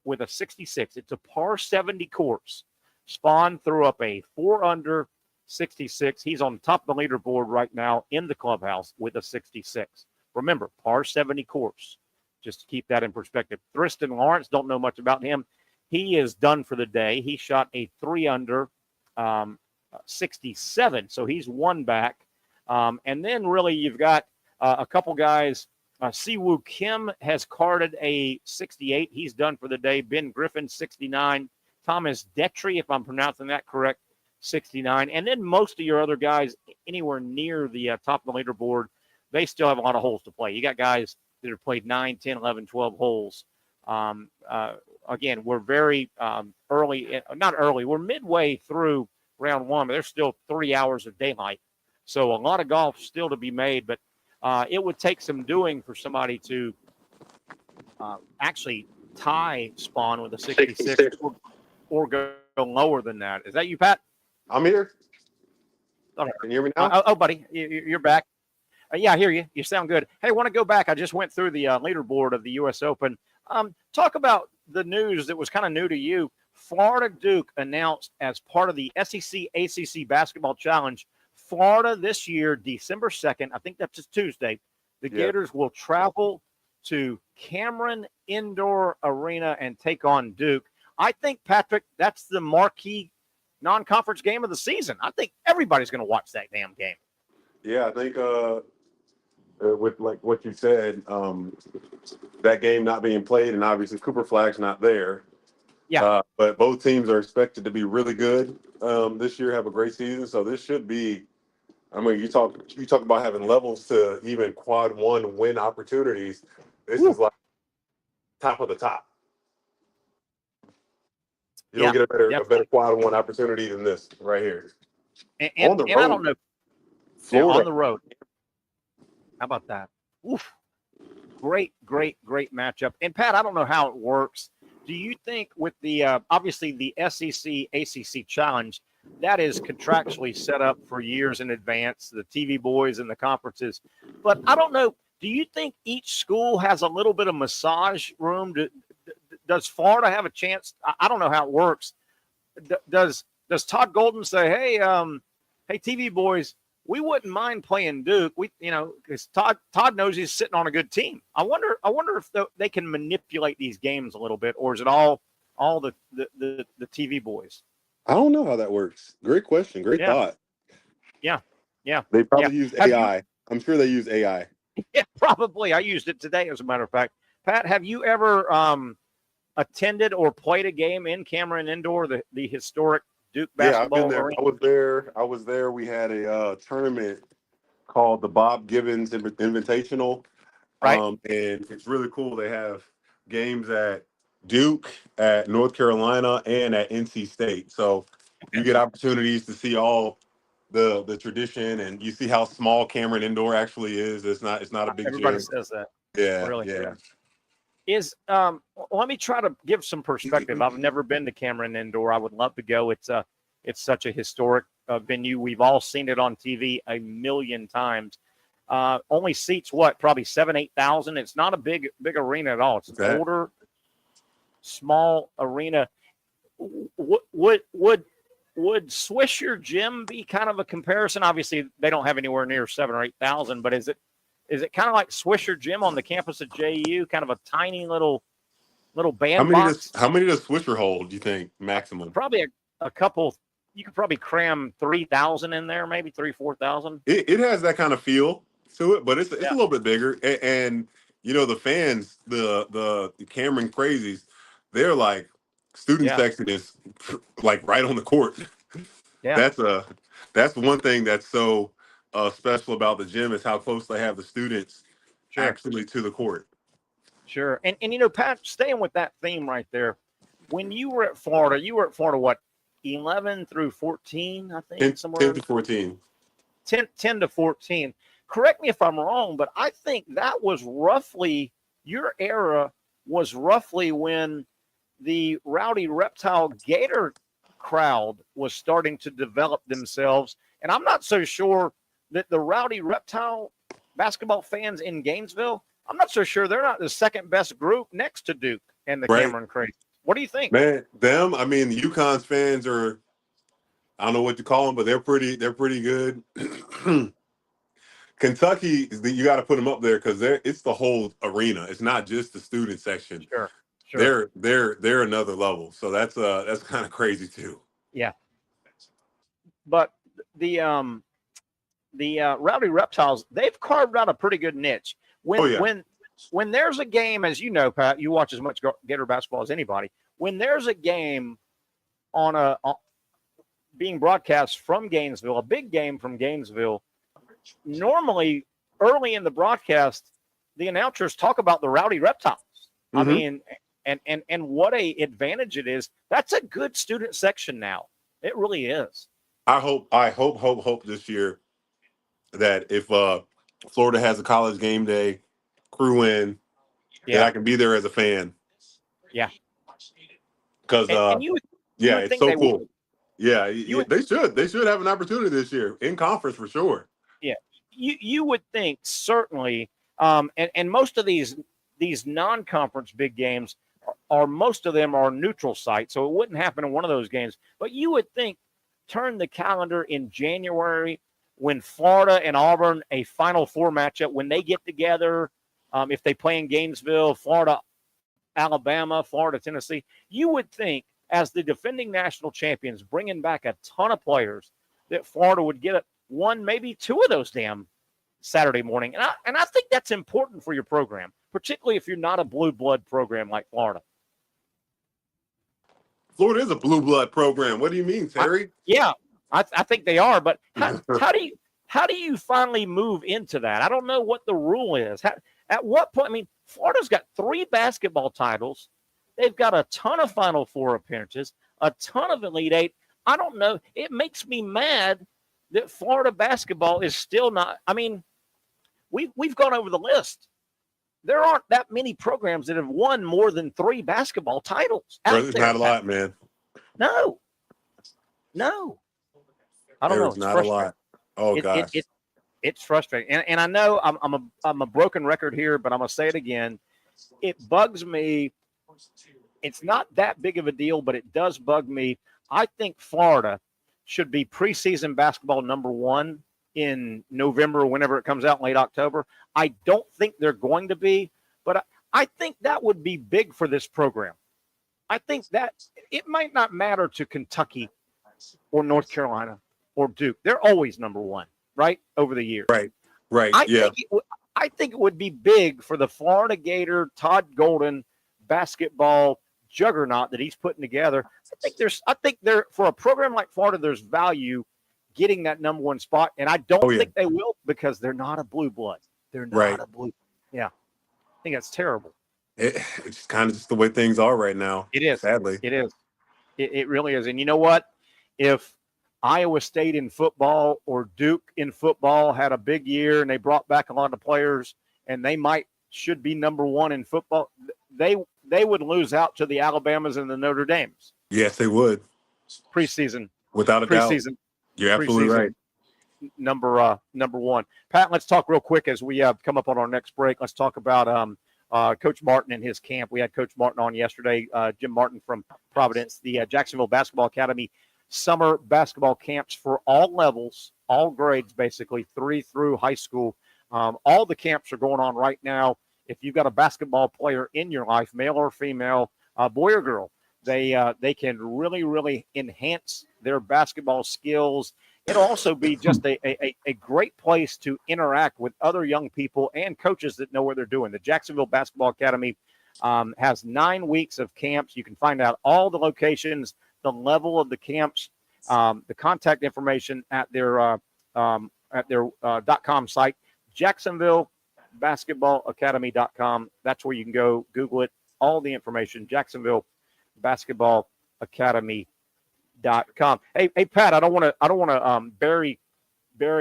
S2: with a 66. It's a par 70 course. Spawn threw up a 4-under 66. He's on top of the leaderboard right now in the clubhouse with a 66. Remember, par 70 course. Just to keep that in perspective. Thriston Lawrence, don't know much about him. He is done for the day. He shot a 3-under 67. So he's 1 back. And then really you've got a couple guys. Siwoo Kim has carded a 68. He's done for the day. Ben Griffin, 69. Thomas Detry, if I'm pronouncing that correct, 69. And then most of your other guys anywhere near the top of the leaderboard, they still have a lot of holes to play. You got guys that have played 9, 10, 11, 12 holes. Again, we're very early. Not early. We're midway through round 1, but there's still 3 hours of daylight. So a lot of golf still to be made, but it would take some doing for somebody to actually tie Spawn with a 66 or go lower than that. Is that you, Pat?
S3: I'm here.
S2: Okay.
S3: Can you hear me now?
S2: Oh, buddy, you're back. Yeah, I hear you. You sound good. Hey, I want to go back. I just went through the leaderboard of the U.S. Open. Talk about the news that was kind of new to you. Florida Duke announced as part of the SEC ACC Basketball Challenge, Florida this year, December 2nd, I think that's a Tuesday, the Gators will travel to Cameron Indoor Arena and take on Duke. I think, Patrick, that's the marquee non-conference game of the season. I think everybody's going to watch that damn game.
S3: Yeah, I think with like what you said, that game not being played, and obviously Cooper Flagg's not there.
S2: Yeah.
S3: But both teams are expected to be really good this year, have a great season. So this should be, you talk about having levels to even quad 1 win opportunities. This is like top of the top. You don't get a better quad 1 opportunity than this right here.
S2: And I don't know. Florida. On the road. How about that? Oof. Great matchup. And Pat, I don't know how it works. Do you think with the obviously the SEC ACC challenge, that is contractually set up for years in advance, the TV boys and the conferences. But I don't know. Do you think each school has a little bit of massage room? Does Florida have a chance? I don't know how it works. Does Todd Golden say, hey, TV boys, we wouldn't mind playing Duke. Because Todd knows he's sitting on a good team. I wonder if they can manipulate these games a little bit, or is it all the TV boys?
S3: I don't know how that works. Great question. Great thought.
S2: Yeah.
S3: They probably use
S2: Have
S3: AI. I'm sure they use AI.
S2: Yeah, probably. I used it today, as a matter of fact. Pat, have you ever attended or played a game in Cameron Indoor, the historic Duke basketball
S3: I've been there.
S2: arena?
S3: I was there. We had a tournament called the Bob Gibbons Invitational.
S2: Right.
S3: And it's really cool. They have games at Duke, at North Carolina, and at NC State. So you get opportunities to see all the tradition, and you see how small Cameron Indoor actually is. It's not a big
S2: Everybody
S3: gym.
S2: says that.
S3: Yeah,
S2: Really?
S3: yeah.
S2: Let me try to give some perspective. I've never been to Cameron Indoor. I would love to go. It's such a historic venue. We've all seen it on TV a million times. Only seats probably 7,000-8,000. It's not a big arena at all. It's an older, small arena. Would Swisher Gym be kind of a comparison? Obviously, they don't have anywhere near 7,000 or 8,000, but is it kind of like Swisher Gym on the campus of JU? Kind of a tiny little bandbox.
S3: How many does Swisher hold? Do you think maximum?
S2: Probably a couple. You could probably cram 3,000 in there, maybe 4,000.
S3: It has that kind of feel to it, but it's a little bit bigger. And the fans, the Cameron Crazies, they're like student section is like right on the court.
S2: Yeah,
S3: that's one thing that's so special about the gym is how close they have the students actually to the court.
S2: Sure. And Pat, staying with that theme right there, when you were at Florida, what, 11 through 14, I think?
S3: 10 to 14.
S2: 10 to 14. Correct me if I'm wrong, but I think that was roughly, your era was roughly when the Rowdy Reptile Gator crowd was starting to develop themselves. And I'm not so sure that the Rowdy Reptile basketball fans in Gainesville, I'm not so sure they're not the second best group next to Duke and the Cameron Crazies. What do you think?
S3: Man, the UConn's fans are, I don't know what to call them, but they're pretty good. Kentucky, you got to put them up there because it's the whole arena. It's not just the student section.
S2: Sure.
S3: They're another level. So that's kind of crazy too.
S2: Yeah. But the Rowdy Reptiles, they've carved out a pretty good niche. When there's a game, as you know, Pat, you watch as much Gator basketball as anybody. When there's a game on being broadcast from Gainesville, a big game from Gainesville, normally early in the broadcast, the announcers talk about the Rowdy Reptiles. Mm-hmm. I mean, and what a advantage it is. That's a good student section now. It really is.
S3: I hope this year that if Florida has a college game day crew in, that I can be there as a fan.
S2: Yeah.
S3: Because it's so cool.
S2: Would.
S3: Yeah, they should have an opportunity this year in conference for sure.
S2: Yeah, you would think certainly, and most of these non-conference big games are most of them are neutral sites, so it wouldn't happen in one of those games. But you would think, turn the calendar in January when Florida and Auburn, a Final Four matchup, when they get together, if they play in Gainesville, Florida, Alabama, Florida, Tennessee, you would think as the defending national champions, bringing back a ton of players, that Florida would get one, maybe two of those damn Saturday morning. And I think that's important for your program, particularly if you're not a blue blood program like Florida.
S3: Florida is a blue blood program. What do you mean, Terry?
S2: I think they are. But how do you finally move into that? I don't know what the rule is. At what point? I mean, Florida's got 3 basketball titles. They've got a ton of Final Four appearances, a ton of Elite Eight. I don't know. It makes me mad that Florida basketball is still not. I mean, we've gone over the list. There aren't that many programs that have won more than 3 basketball titles.
S3: There's not a lot, man.
S2: No. I don't know.
S3: There's not a lot. Oh, gosh.
S2: It's frustrating. And I know I'm a broken record here, but I'm going to say it again. It bugs me. It's not that big of a deal, but it does bug me. I think Florida should be preseason basketball number 1 in November or whenever it comes out in late October. I don't think they're going to be, but I think that would be big for this program. I think that it might not matter to Kentucky or North Carolina or Duke. They're always number one, right, over the years.
S3: Right.
S2: I think it would be big for the Florida Gator Todd Golden basketball juggernaut that he's putting together. I think there for a program like Florida, there's value getting that number one spot, and I don't think they will because they're not a blue blood. They're not a blue. Yeah, I think that's terrible.
S3: It's kind of just the way things are right now.
S2: It is.
S3: Sadly.
S2: It is. It really is. And you know what? If Iowa State in football or Duke in football had a big year and they brought back a lot of players and they should be number one in football, they would lose out to the Alabamas and the Notre Dames.
S3: Yes, they would.
S2: Preseason.
S3: Without a doubt. You're absolutely right.
S2: Number one. Pat, let's talk real quick as we come up on our next break. Let's talk about Coach Martin and his camp. We had Coach Martin on yesterday, Jim Martin from Providence, the Jacksonville Basketball Academy summer basketball camps for all levels, all grades, basically 3 through high school. All the camps are going on right now. If you've got a basketball player in your life, male or female, boy or girl, they can really, really enhance their basketball skills. It'll also be just a great place to interact with other young people and coaches that know what they're doing. The Jacksonville Basketball Academy has 9 weeks of camps. You can find out all the locations, the level of the camps, the contact information at their .com site, JacksonvilleBasketballAcademy.com. That's where you can go. Google it. All the information, JacksonvilleBasketballAcademy.com. Hey, Pat, I don't want to bury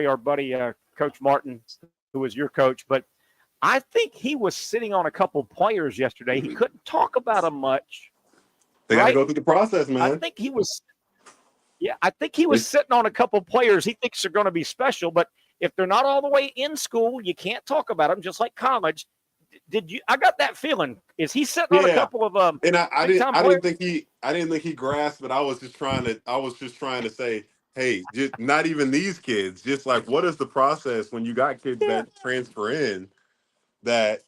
S2: our buddy Coach Martin, who was your coach, but I think he was sitting on a couple players yesterday. He couldn't talk about them much.
S3: They got to go through the process, man.
S2: I think he was sitting on a couple players he thinks are going to be special, but if they're not all the way in school, you can't talk about them, just like college. I got that feeling. Is he sitting on a couple of
S3: and I didn't think he grasped, but I was just trying to say, hey, just not even these kids, just like what is the process when you got kids that transfer in that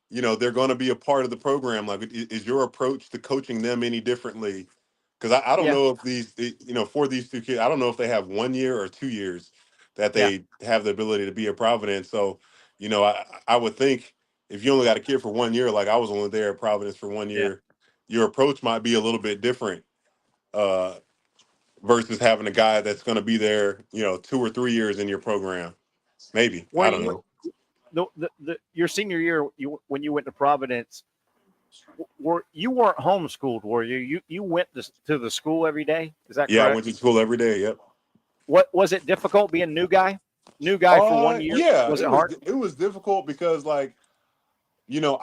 S3: they're going to be a part of the program. Like, is your approach to coaching them any differently? Because I don't know if for these two kids, I don't know if they have 1 year or 2 years that they have the ability to be at Providence. So, I would think if you only got a kid for 1 year, like I was only there at Providence for 1 year, your approach might be a little bit different versus having a guy that's going to be there, 2 or 3 years in your program. Maybe. I don't know.
S2: Your senior year, when you went to Providence, you weren't homeschooled, were you? You went to the school every day? Is that correct?
S3: Yeah, I went to school every day. Yep.
S2: What was it difficult being new guy for 1 year?
S3: Yeah,
S2: was it hard?
S3: It was difficult because, I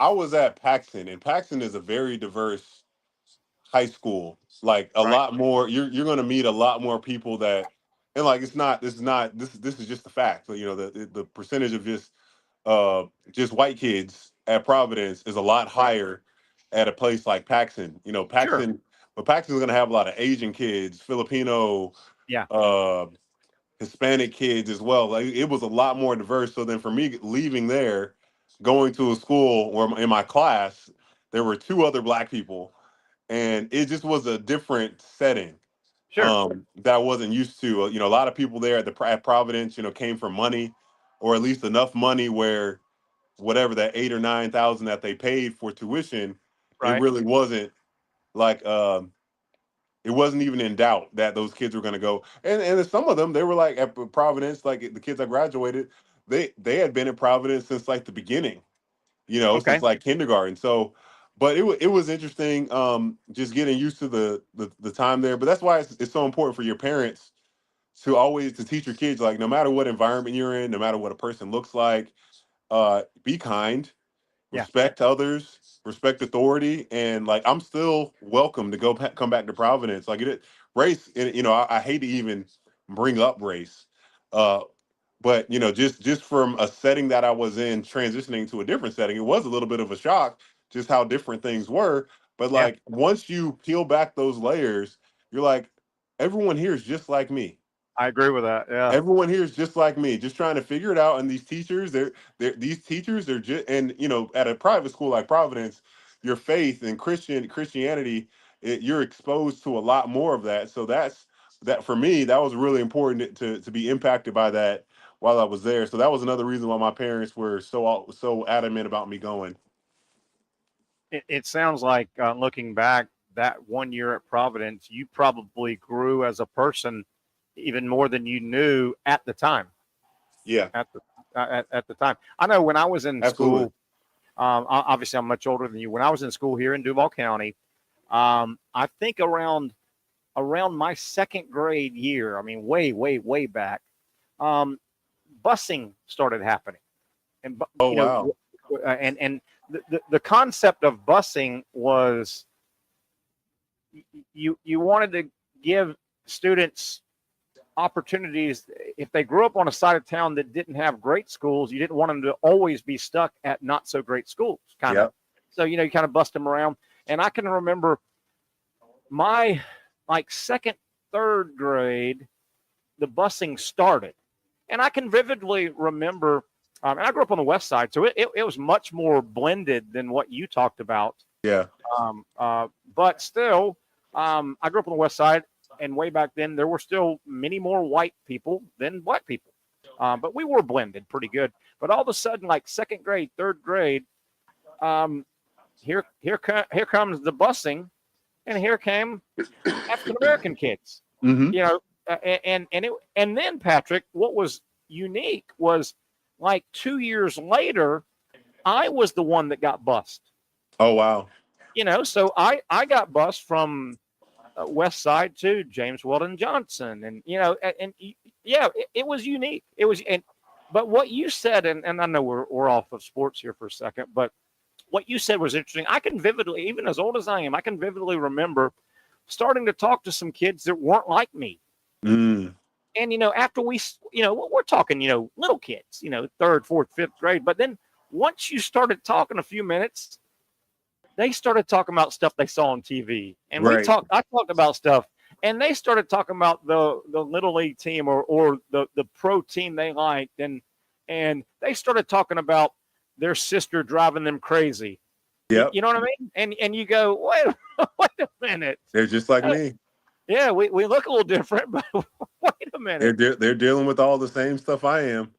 S3: was at Paxton, and Paxton is a very diverse high school. Like a lot more. You're going to meet a lot more people that, and this is just a fact. But the percentage of just white kids at Providence is a lot higher at a place like Paxton. Paxton, but Paxton's going to have a lot of Asian kids, Filipino, Hispanic kids as well. Like it was a lot more diverse. So then for me leaving there, going to a school where in my class, there were 2 other black people and it just was a different setting. That I wasn't used to. A lot of people there at Providence, came from money or at least enough money where whatever that $8,000 or $9,000 that they paid for tuition, it really wasn't it wasn't even in doubt that those kids were going to go. And some of them, they were like at Providence, like the kids that graduated, they had been at Providence since the beginning, since kindergarten. So, but it was interesting, just getting used to the time there. But that's why it's so important for your parents to teach your kids, no matter what environment you're in, no matter what a person looks like, be kind, respect others, respect authority, and I'm still welcome to come back to Providence. Race, I hate to even bring up race, but just from a setting that I was in, transitioning to a different setting, it was a little bit of a shock just how different things were. But once you peel back those layers, you're like, everyone here is just like me.
S2: I agree with that. Yeah.
S3: Everyone here is just like me, just trying to figure it out. And these teachers, they're just, and at a private school like Providence, your faith and Christianity, you're exposed to a lot more of that. So that's that for me, that was really important to be impacted by that while I was there. So that was another reason why my parents were so adamant about me going.
S2: It sounds like looking back, that 1 year at Providence, you probably grew as a person even more than you knew at the time.
S3: Yeah.
S2: At the time. I know when I was in
S3: Absolutely.
S2: school, obviously I'm much older than you. When I was in school here in Duval County, I think around my second grade year, I mean, way back, busing started happening. And,
S3: wow.
S2: And the concept of busing was you wanted to give students opportunities. If they grew up on a side of town that didn't have great schools, you didn't want them to always be stuck at not so great schools, kind of. So, you kind of bust them around. And I can remember my second, third grade, the busing started. And I can vividly remember, and I grew up on the west side, so it was much more blended than what you talked about.
S3: Yeah.
S2: But still, I grew up on the west side, and way back then, there were still many more white people than black people. But we were blended pretty good. But all of a sudden, like second grade, third grade, here comes the busing, and here came African American kids.
S3: Mm-hmm.
S2: And then Patrick, what was unique was like 2 years later, I was the one that got bussed.
S3: Oh wow.
S2: So I got bussed from West Side to James Weldon Johnson, and it was unique. It was, but what you said, and I know we're off of sports here for a second, but what you said was interesting. I can vividly, even as old as I am, I can vividly remember starting to talk to some kids that weren't like me.
S3: Mm.
S2: And after we're talking, little kids, third, fourth, fifth grade, but then once you started talking a few minutes, they started talking about stuff they saw on TV, and
S3: Right.
S2: I talked about stuff, and they started talking about the little league team or the pro team they liked, and they started talking about their sister driving them crazy.
S3: Yep.
S2: You know what I mean? And you go, wait a minute.
S3: They're just like me.
S2: Yeah, we look a little different, but wait a minute.
S3: They're dealing with all the same stuff I am.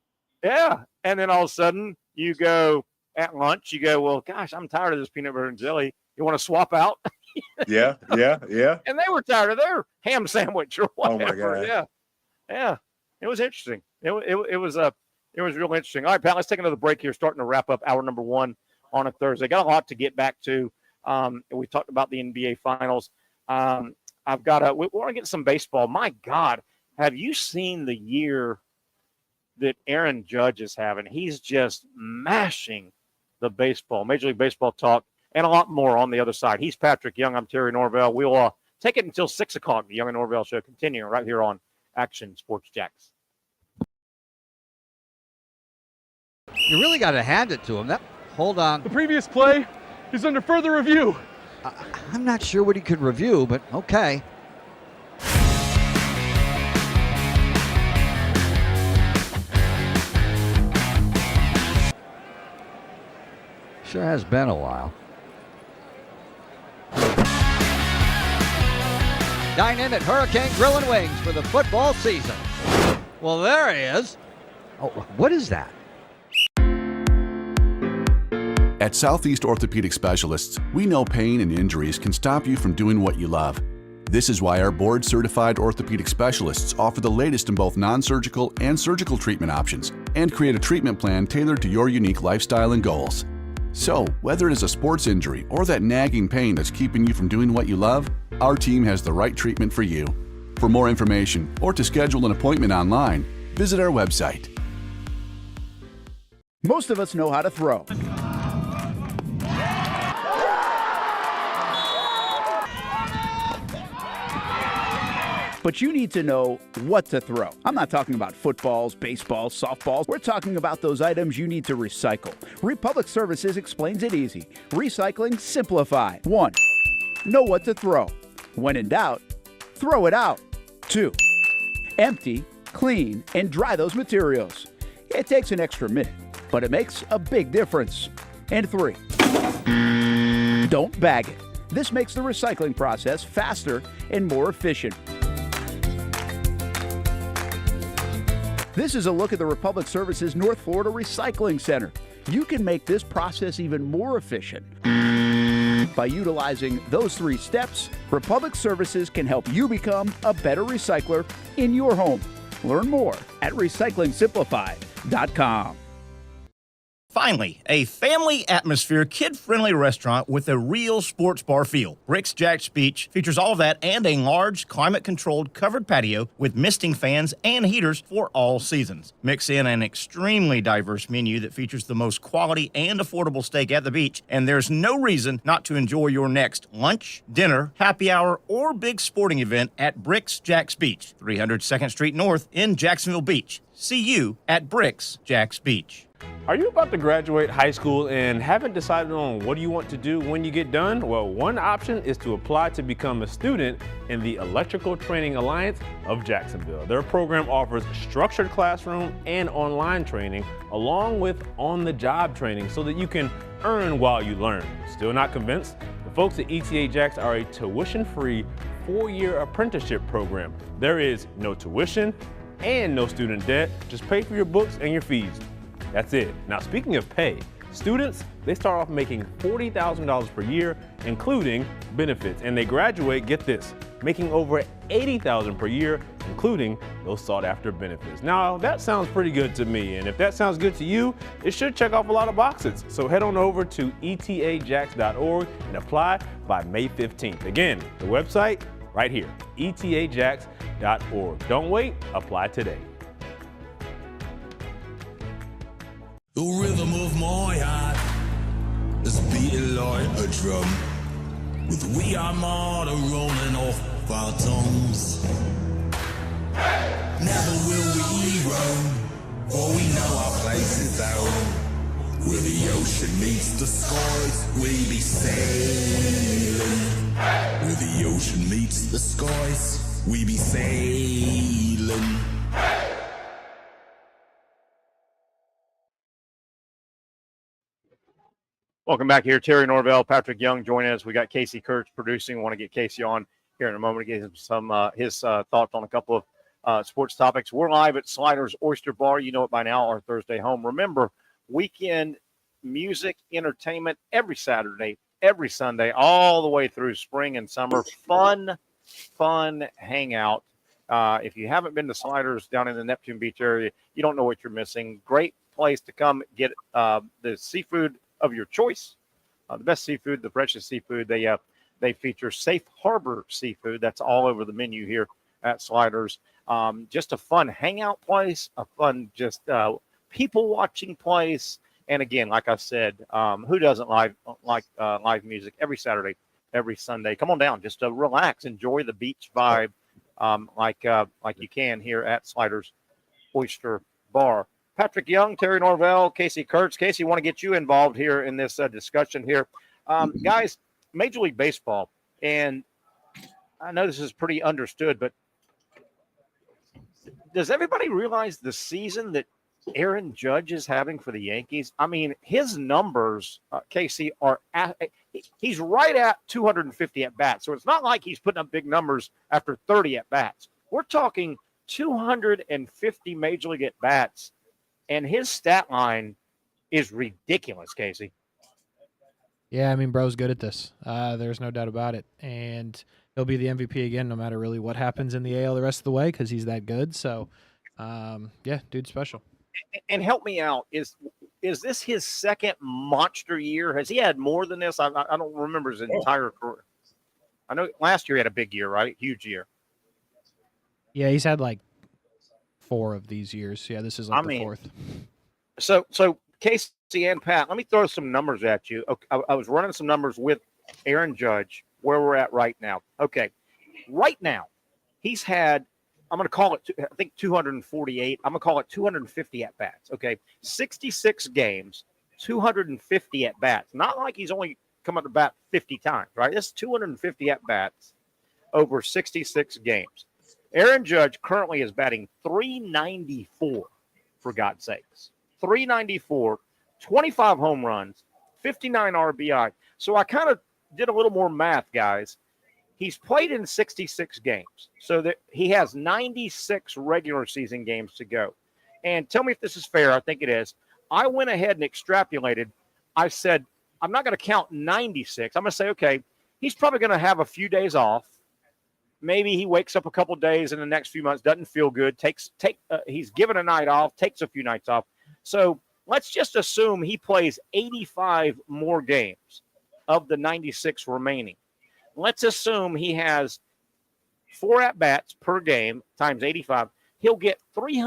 S2: Yeah, and then all of a sudden you go at lunch, well, gosh, I'm tired of this peanut butter and jelly. You want to swap out?
S3: Yeah.
S2: And they were tired of their ham sandwich or whatever.
S3: Oh my God.
S2: Yeah. It was interesting. It was real interesting. All right, Pat, let's take another break here, starting to wrap up hour number one on a Thursday. Got a lot to get back to. We talked about the NBA Finals. we want to get some baseball. My God, have you seen the year that Aaron Judge is having? He's just mashing the baseball, Major League Baseball talk, and a lot more on the other side. He's Patrick Young. I'm Terry Norvelle. We'll take it until 6 o'clock, the Young and Norvelle Show, continuing right here on Action Sports Jacks.
S6: You really got to hand it to him. Hold on.
S7: The previous play is under further review.
S6: I'm not sure what he could review, but okay. Sure has been a while. Dine in at Hurricane Grill and Wings for the football season. Well, there he is. Oh, what is that?
S4: At Southeast Orthopedic Specialists, we know pain and injuries can stop you from doing what you love. This is why our board-certified orthopedic specialists offer the latest in both non-surgical and surgical treatment options and create a treatment plan tailored to your unique lifestyle and goals. So, whether it is a sports injury or that nagging pain that's keeping you from doing what you love, our team has the right treatment for you. For more information or to schedule an appointment online, visit our website.
S9: Most of us know how to throw. But you need to know what to throw. I'm not talking about footballs, baseballs, softballs. We're talking about those items you need to recycle. Republic Services explains it easy. Recycling simplified. 1. Know what to throw. When in doubt, throw it out. 2. Empty, clean, and dry those materials. It takes an extra minute, but it makes a big difference. And 3. Don't bag it. This makes the recycling process faster and more efficient. This is a look at the Republic Services North Florida Recycling Center. You can make this process even more efficient. By utilizing those 3 steps, Republic Services can help you become a better recycler in your home. Learn more at recyclingsimplified.com.
S5: Finally, a family atmosphere, kid-friendly restaurant with a real sports bar feel. Rick's Jack's Beach features all of that and a large, climate-controlled covered patio with misting fans and heaters for all seasons. Mix in an extremely diverse menu that features the most quality and affordable steak at the beach, and there's no reason not to enjoy your next lunch, dinner, happy hour, or big sporting event at Rick's Jack's Beach, 300 2nd Street North in Jacksonville Beach. See you at Rick's Jack's Beach.
S12: Are you about to graduate high school and haven't decided on what you want to do when you get done? Well, one option is to apply to become a student in the Electrical Training Alliance of Jacksonville. Their program offers structured classroom and online training along with on-the-job training so that you can earn while you learn. Still not convinced? The folks at ETA Jacks are a tuition-free 4-year apprenticeship program. There is no tuition and no student debt. Just pay for your books and your fees. That's it. Now, speaking of pay, students, they start off making $40,000 per year, including benefits, and they graduate, get this, making over $80,000 per year, including those sought-after benefits. Now, that sounds pretty good to me, and if that sounds good to you, it should check off a lot of boxes. So head on over to etajacks.org and apply by May 15th. Again, the website right here, etajacks.org. Don't wait, apply today.
S13: The rhythm of my heart is beating like a drum, with We Are Martyr rolling off our tongues. Never will we roam, for we know our place is down. Where the ocean meets the skies, we be sailing. Where the ocean meets the skies, we be sailing.
S2: Welcome back here. Terry Norvelle, Patrick Young joining us. We got Casey Kurtz producing. Want to get Casey on here in a moment to get him some his thoughts on a couple of sports topics. We're live at Sliders Oyster Bar. You know it by now, our Thursday home. Remember, weekend music, entertainment every Saturday, every Sunday, all the way through spring and summer. Fun hangout. If you haven't been to Sliders down in the Neptune Beach area, you don't know what you're missing. Great place to come get the seafood of your choice, the best seafood, the freshest seafood. They feature Safe Harbor seafood. That's all over the menu here at Sliders. Just a fun hangout place, a fun just people watching place. And again, like I said, who doesn't like live music every Saturday, every Sunday? Come on down, just to relax, enjoy the beach vibe, like you can here at Sliders Oyster Bar. Patrick Young, Terry Norvelle, Casey Kurtz. Casey, want to get you involved here in this discussion here. Guys, Major League Baseball, and I know this is pretty understood, but does everybody realize the season that Aaron Judge is having for the Yankees? I mean, his numbers, Casey, he's right at 250 at-bats. So it's not like he's putting up big numbers after 30 at-bats. We're talking 250 Major League at-bats. And his stat line is ridiculous, Casey.
S14: Yeah, I mean, bro's good at this. There's no doubt about it. And he'll be the MVP again, no matter really what happens in the AL the rest of the way, because he's that good. So, yeah, dude's special.
S2: And help me out. Is this his second monster year? Has he had more than this? I don't remember his entire career. I know last year he had a big year, right? Huge year.
S14: Yeah, he's had like 4 of these years. Yeah, this is like the 4th.
S2: So Casey and Pat, let me throw some numbers at you. Okay, I was running some numbers with Aaron Judge, where we're at right now. Okay, right now, he's had, I'm going to call it, I think 248. I'm going to call it 250 at-bats. Okay, 66 games, 250 at-bats. Not like he's only come up to bat 50 times, right? This is 250 at-bats over 66 games. Aaron Judge currently is batting .394, for God's sakes. .394, 25 home runs, 59 RBI. So I kind of did a little more math, guys. He's played in 66 games, so that he has 96 regular season games to go. and tell me if this is fair. I think it is. I went ahead and extrapolated. I said, I'm not going to count 96. I'm going to say, okay, he's probably going to have a few days off. Maybe he wakes up a couple days in the next few months, doesn't feel good, he's given a night off, takes a few nights off. So let's just assume he plays 85 more games of the 96 remaining. Let's assume he has 4 at-bats per game times 85. He'll get 40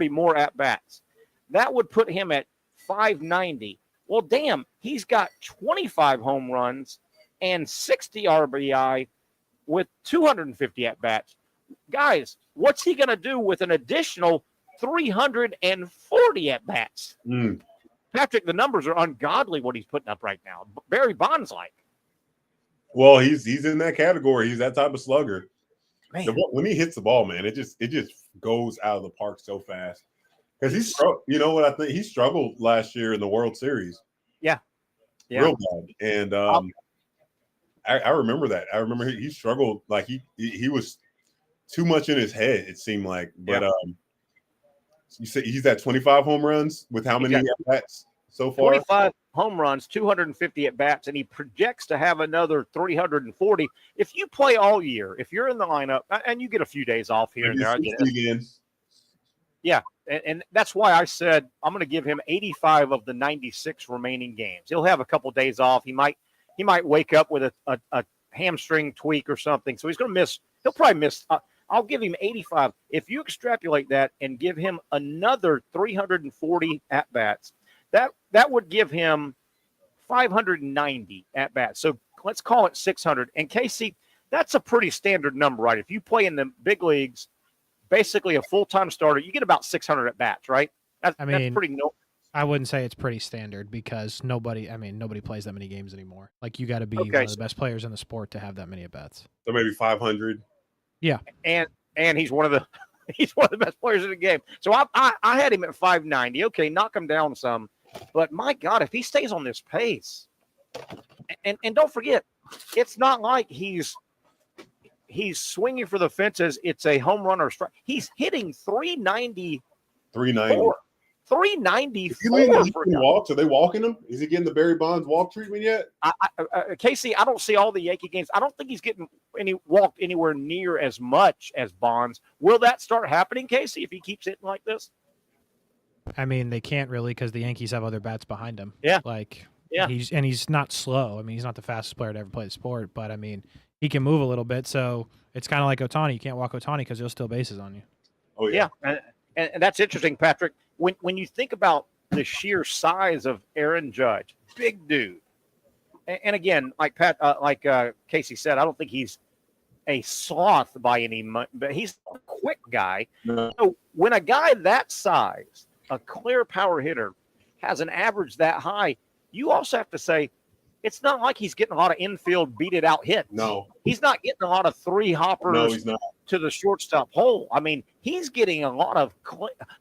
S2: more at-bats. That would put him at 590. Well, damn, he's got 25 home runs and 60 RBI with 250 at-bats. Guys, what's he going to do with an additional 340 at-bats? Patrick, the numbers are ungodly what he's putting up right now. Barry Bonds like.
S3: Well, he's in that category. He's that type of slugger.
S2: Man.
S3: When he hits the ball, man, it just goes out of the park so fast. Because you know what I think? He struggled last year in the World Series.
S2: Yeah.
S3: Real bad. And I remember that. I remember he struggled. Like he was too much in his head, it seemed like. But you say he's at 25 home runs with how many at-bats so far?
S2: 25 home runs, 250 at-bats, and he projects to have another 340. If you play all year, if you're in the lineup, and you get a few days off here and there, I get it. Yeah, and that's why I said I'm going to give him 85 of the 96 remaining games. He'll have a couple days off. He might wake up with a hamstring tweak or something, so he's going to miss. He'll probably miss. I'll give him 85. If you extrapolate that and give him another 340 at-bats, that would give him 590 at-bats. So let's call it 600. And Casey, that's a pretty standard number, right? If you play in the big leagues, basically a full-time starter, you get about 600 at-bats, right? That's pretty
S14: I wouldn't say it's pretty standard because nobody plays that many games anymore. Like, you got to be one of the best players in the sport to have that many at-bats.
S3: So maybe 500.
S14: Yeah.
S2: And he's one of the best players in the game. So I had him at 590. Okay, knock him down some. But my God, if he stays on this pace, and don't forget, it's not like he's swinging for the fences. It's a home run or strike. He's hitting 390.
S3: 390.
S2: 394.
S3: Walks? Are they walking him? Is he getting the Barry Bonds walk treatment yet?
S2: Casey, I don't see all the Yankee games. I don't think he's getting walked anywhere near as much as Bonds. Will that start happening, Casey, if he keeps hitting like this?
S14: I mean, they can't really because the Yankees have other bats behind him.
S2: Yeah.
S14: He's not slow. I mean, he's not the fastest player to ever play the sport, but I mean, he can move a little bit. So it's kind of like Ohtani. You can't walk Ohtani because he'll steal bases on you.
S3: Oh, yeah.
S2: And that's interesting, Patrick. When you think about the sheer size of Aaron Judge, big dude, and again, like Casey said, I don't think he's a sloth by any much, but he's a quick guy.
S3: No.
S2: So when a guy that size, a clear power hitter, has an average that high, you also have to say it's not like he's getting a lot of infield beat-it out hits.
S3: No.
S2: He's not getting a lot of three hoppers.
S3: No, he's not.
S2: To the shortstop hole. I mean, he's getting a lot of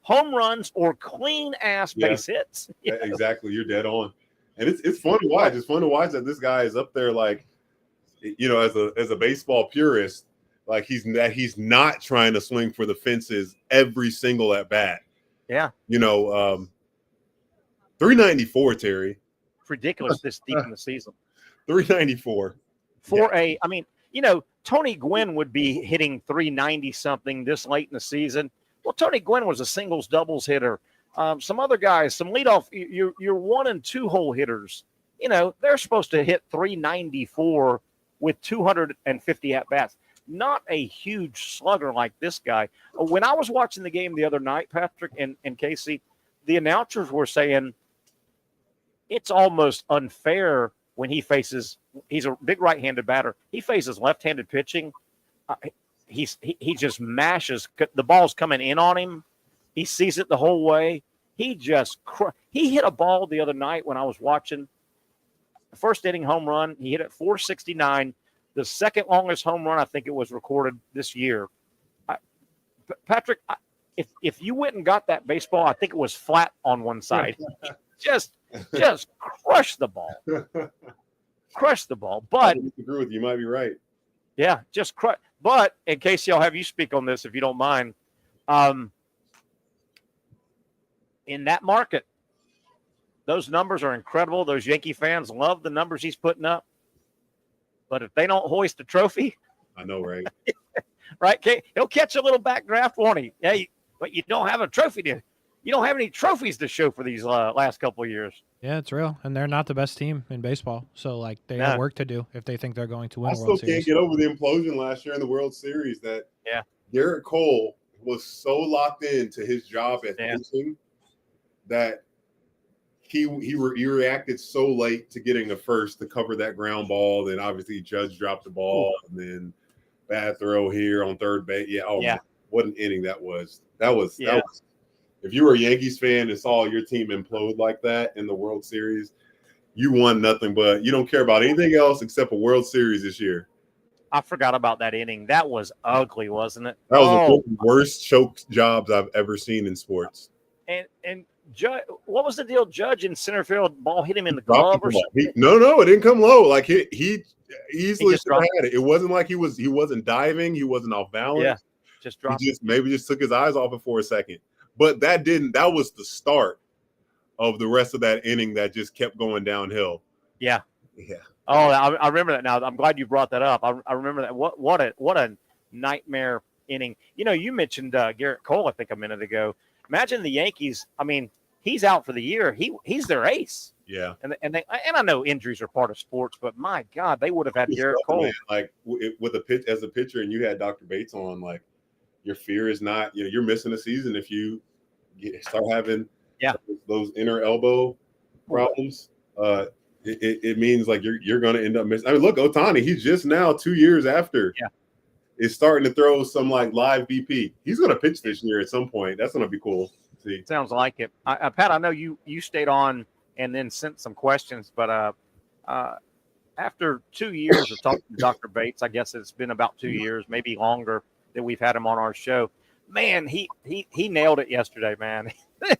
S2: home runs or clean-ass base hits.
S3: Yeah, exactly. You're dead on. And it's fun to watch. It's fun to watch that this guy is up there, like, you know, as a baseball purist, like he's not trying to swing for the fences every single at bat.
S2: Yeah.
S3: You know, 394, Terry.
S2: It's ridiculous this deep in the season.
S3: 394.
S2: I mean, you know, Tony Gwynn would be hitting 390 something this late in the season. Well, Tony Gwynn was a singles doubles hitter. Some other guys, some leadoff, your 1 and 2 hole hitters, you know, they're supposed to hit 394 with 250 at bats. Not a huge slugger like this guy. When I was watching the game the other night, Patrick and Casey, the announcers were saying it's almost unfair when he's a big right-handed batter. He faces left-handed pitching. He just mashes. The ball's coming in on him. He sees it the whole way. He hit a ball the other night when I was watching. The first inning home run. He hit it 469. The second longest home run I think it was recorded this year. Patrick, if you went and got that baseball, I think it was flat on one side. just crush the ball. Crush the ball. But
S3: I disagree with you. You might be right.
S2: Yeah, just crush. But in case I'll have you speak on this if you don't mind. in that market. Those numbers are incredible. Those Yankee fans love the numbers he's putting up. But if they don't hoist a trophy,
S3: I know, right?
S2: Right? He'll catch a little backdraft, won't he? Yeah, but you don't have a trophy to. You don't have any trophies to show for these last couple of years.
S14: Yeah, it's real, and they're not the best team in baseball. So like they have work to do if they think they're going to win
S3: I
S14: a
S3: still
S14: World
S3: can't
S14: Series.
S3: get over the implosion last year in the World Series. That Garrett Cole was so locked into his job at pitching that he reacted so late to getting a first to cover that ground ball. Then obviously Judge dropped the ball, and then bad throw here on third base. Man, what an inning that was. That was. If you were a Yankees fan and saw your team implode like that in the World Series, you won nothing but you don't care about anything else except a World Series this year.
S2: I forgot about that inning. That was ugly, wasn't it?
S3: That was one of the worst choke jobs I've ever seen in sports.
S2: And Judge, what was the deal? Judge in center field, ball hit him in the glove or something?
S3: No, it didn't come low. Like he easily should have had it. It wasn't like he wasn't diving. He wasn't off balance.
S2: Yeah, just dropped.
S3: He maybe took his eyes off it for a second. But that was the start of the rest of that inning that just kept going downhill.
S2: Yeah.
S3: Yeah.
S2: Oh, I remember that now. I'm glad you brought that up. I remember that. What a nightmare inning. You mentioned Garrett Cole, I think, a minute ago. Imagine the Yankees. I mean, he's out for the year. He's their ace.
S3: Yeah.
S2: And I know injuries are part of sports, but my God, they would have had Garrett Cole.
S3: Man, like with a pitch as a pitcher, and you had Dr. Bates on, like your fear is not, you're missing a season if you start having those inner elbow problems. It means like you're going to end up missing. I mean, look, Ohtani, he's just now 2 years after is starting to throw some like live BP. He's going to pitch this year at some point. That's going to be cool. See,
S2: sounds like it. Pat, I know you stayed on and then sent some questions, but after 2 years of talking to Dr. Bates, I guess it's been about 2 years, maybe longer, that we've had him on our show. Man, he nailed it yesterday, man.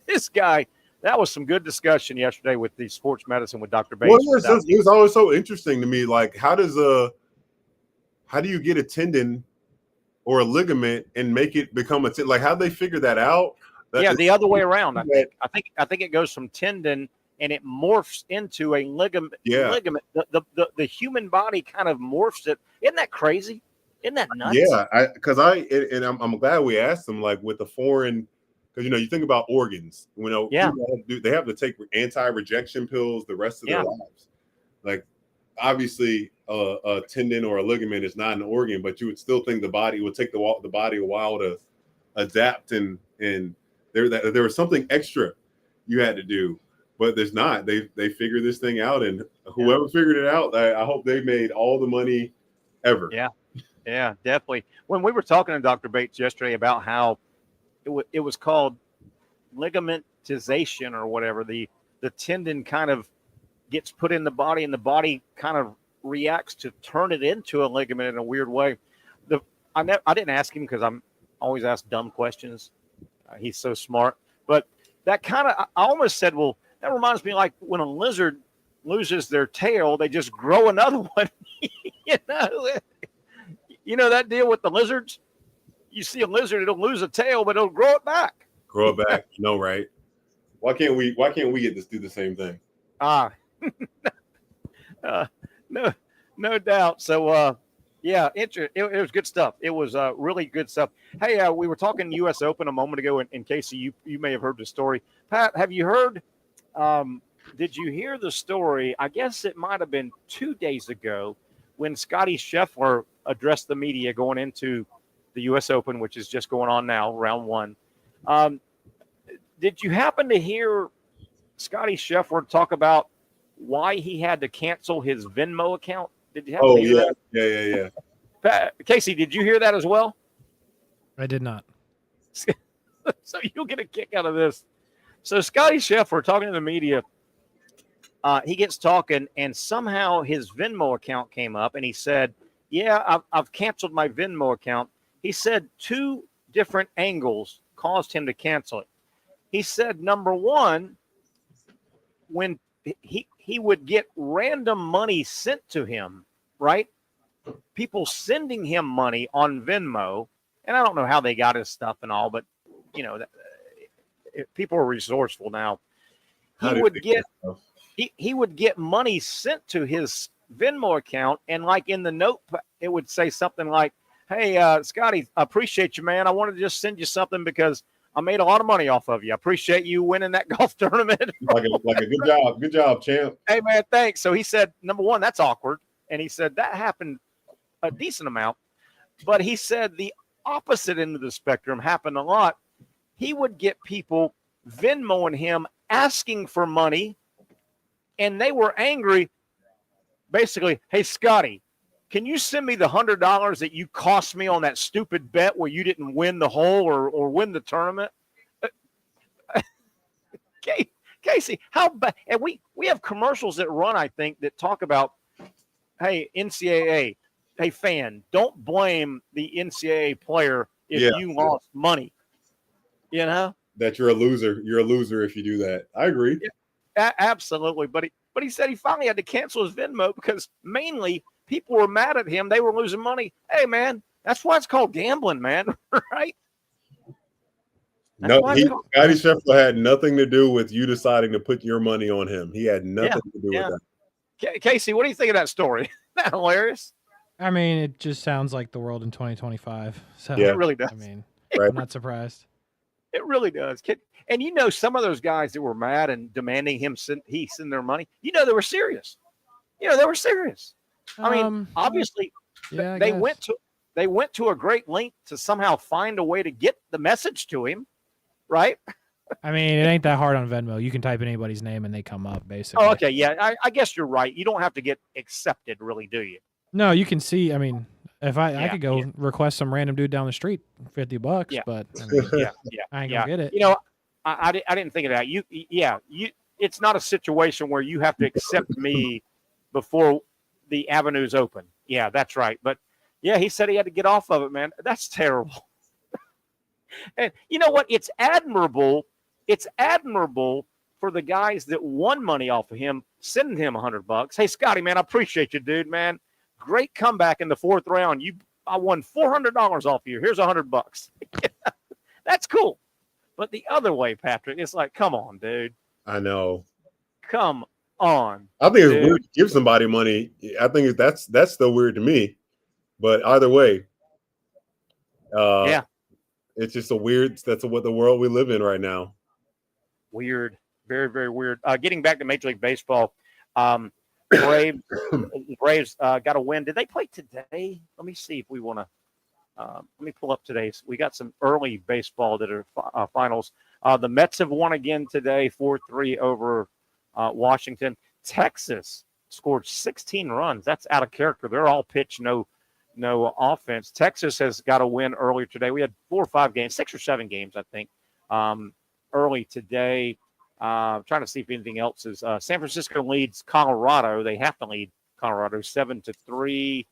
S2: This guy, that was some good discussion yesterday with the sports medicine with Dr. Bates.
S3: Well, it was always so interesting to me. Like, how do you get a tendon or a ligament and make it become a like? How they figure that out?
S2: The other way around. I think it goes from tendon and it morphs into a ligament. Yeah. Ligament. The human body kind of morphs it. Isn't that crazy? Isn't that nuts? Yeah,
S3: I'm glad we asked them, like, with the foreign, because you think about organs. They have to take anti-rejection pills the rest of their lives. Like, obviously, a tendon or a ligament is not an organ, but you would still think the body would take the body a while to adapt, and there was something extra you had to do, but there's not. They figured this thing out, and whoever figured it out, I hope they made all the money ever.
S2: Yeah, definitely. When we were talking to Dr. Bates yesterday about how it was called ligamentization or whatever, the tendon kind of gets put in the body and the body kind of reacts to turn it into a ligament in a weird way. I didn't ask him because I'm always asked dumb questions. He's so smart. But that kind of, I almost said, well, that reminds me like when a lizard loses their tail, they just grow another one. You know that deal with the lizards? You see a lizard, it'll lose a tail, but it'll grow it back.
S3: No, right? Why can't we get this do the same thing?
S2: No doubt. So it was good stuff. It was really good stuff. Hey, we were talking U.S. Open a moment ago, and Casey, you may have heard the story. Pat, have you heard? Did you hear the story? I guess it might have been 2 days ago when Scotty Scheffler addressed the media going into the U.S. Open, which is just going on now, round one. Did you happen to hear Scotty Scheffler talk about why he had to cancel his Venmo account? Did you happen to hear that?
S3: Yeah.
S2: Pat, Casey, did you hear that as well?
S14: I did not.
S2: So you'll get a kick out of this. So Scotty Scheffler talking to the media, he gets talking, and somehow his Venmo account came up, and he said, I've canceled my Venmo account. He said 2 different angles caused him to cancel it. He said, number one, when he would get random money sent to him, right? People sending him money on Venmo, and I don't know how they got his stuff and all, but people are resourceful now.
S3: How
S2: He would get money sent to his Venmo account, and like in the note, it would say something like, "Hey, Scotty, I appreciate you, man. I wanted to just send you something because I made a lot of money off of you. I appreciate you winning that golf tournament."
S3: like a good job, champ.
S2: Hey, man, thanks. So he said, number one, that's awkward, and he said that happened a decent amount, but he said the opposite end of the spectrum happened a lot. He would get people Venmoing him asking for money, and they were angry. Basically, hey, Scotty, can you send me the $100 that you cost me on that stupid bet where you didn't win the hole or win the tournament? Casey, how bad? And we have commercials that run, I think, that talk about, hey, NCAA, hey, fan, don't blame the NCAA player if you lost money. You know?
S3: That you're a loser. You're a loser if you do that. I agree.
S2: Yeah, absolutely. But he said he finally had to cancel his Venmo because mainly people were mad at him. They were losing money. Hey, man, that's why it's called gambling, man. Right?
S3: Scotty Scheffler had nothing to do with you deciding to put your money on him. He had nothing to do with that.
S2: Casey, what do you think of that story? Isn't that hilarious?
S14: I mean, it just sounds like the world in 2025. So
S2: it really does.
S14: I mean,
S3: right.
S14: I'm not surprised.
S2: It really does. And you know, some of those guys that were mad and demanding send their money, you know, they were serious. They were serious. I mean, obviously, they went to a great length to somehow find a way to get the message to him, right?
S14: I mean, it ain't that hard on Venmo. You can type in anybody's name and they come up, basically.
S2: Oh, okay, yeah. I guess you're right. You don't have to get accepted, really, do you?
S14: No, you can see. I mean, if I could go request some random dude down the street $50, but I mean, I ain't gonna get it.
S2: You know, I didn't think of that. It's not a situation where you have to accept me before the avenue's open. Yeah, that's right. But yeah, he said he had to get off of it, man. That's terrible. And you know what? It's admirable. It's admirable for the guys that won money off of him, sending him $100. Hey, Scotty, man, I appreciate you, dude, man. Great comeback in the fourth round. I won $400 off you. Here's $100. That's cool. But the other way, Patrick, it's like, come on, dude.
S3: I know.
S2: Come on.
S3: I think it's weird to give somebody money. I think that's still weird to me. But either way, it's just that's what the world we live in right now.
S2: Weird. Very, very weird. Getting back to Major League Baseball, Braves got a win. Did they play today? Let me see if we want to. Let me pull up today's. We got some early baseball that are finals. The Mets have won again today, 4-3 over Washington. Texas scored 16 runs. That's out of character. They're all pitch, no offense. Texas has got a win earlier today. We had 4 or 5 games, 6 or 7 games, I think, early today. Trying to see if anything else is. San Francisco leads Colorado. They have to lead Colorado 7-3.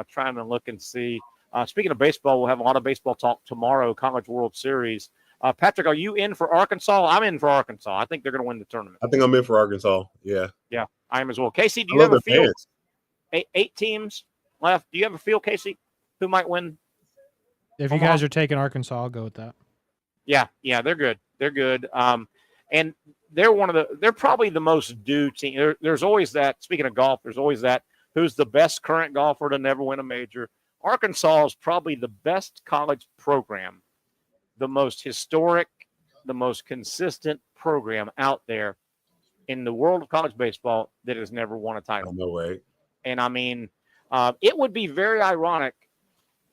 S2: Trying to look and see. Speaking of baseball, we'll have a lot of baseball talk tomorrow, College World Series. Patrick, are you in for Arkansas? I'm in for Arkansas. I think they're going to win the tournament.
S3: I think I'm in for Arkansas. Yeah.
S2: Yeah, I am as well. Casey, do you have a feel? 8 teams left. Do you have a feel, Casey, who might win?
S14: If you guys are taking Arkansas, I'll go with that.
S2: Yeah, they're good. They're good. And they're probably the most due team. There's always that. Speaking of golf, there's always that. Who's the best current golfer to never win a major? Arkansas is probably the best college program, the most historic, the most consistent program out there in the world of college baseball that has never won a title.
S3: No way.
S2: And I mean, it would be very ironic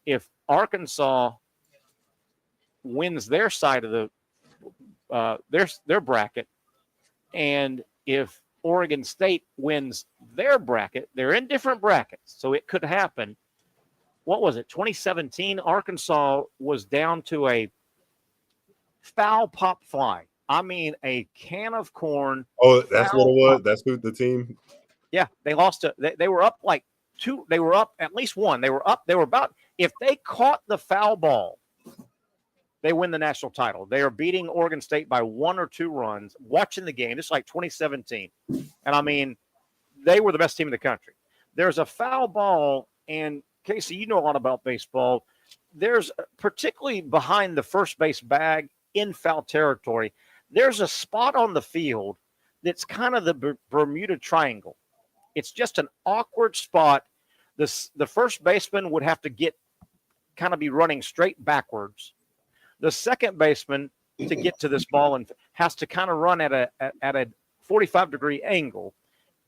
S2: if Arkansas wins their side of their bracket, and if Oregon State wins their bracket. They're in different brackets, so it could happen. What was it, 2017? Arkansas was down to a foul pop fly. I mean, a can of corn.
S3: Oh, that's what it was? That's who the team?
S2: Yeah, they lost to – they were up like 2 – they were up at least 1. They were up – they were about – if they caught the foul ball, they win the national title. They are beating Oregon State by 1 or 2 runs, watching the game. It's like 2017. And, I mean, they were the best team in the country. There's a foul ball, and, Casey, you know a lot about baseball. There's particularly behind the first base bag, in foul territory, there's a spot on the field that's kind of the Bermuda Triangle. It's just an awkward spot. The first baseman would have to kind of be running straight backwards. The second baseman to get to this ball and has to kind of run at a 45-degree angle,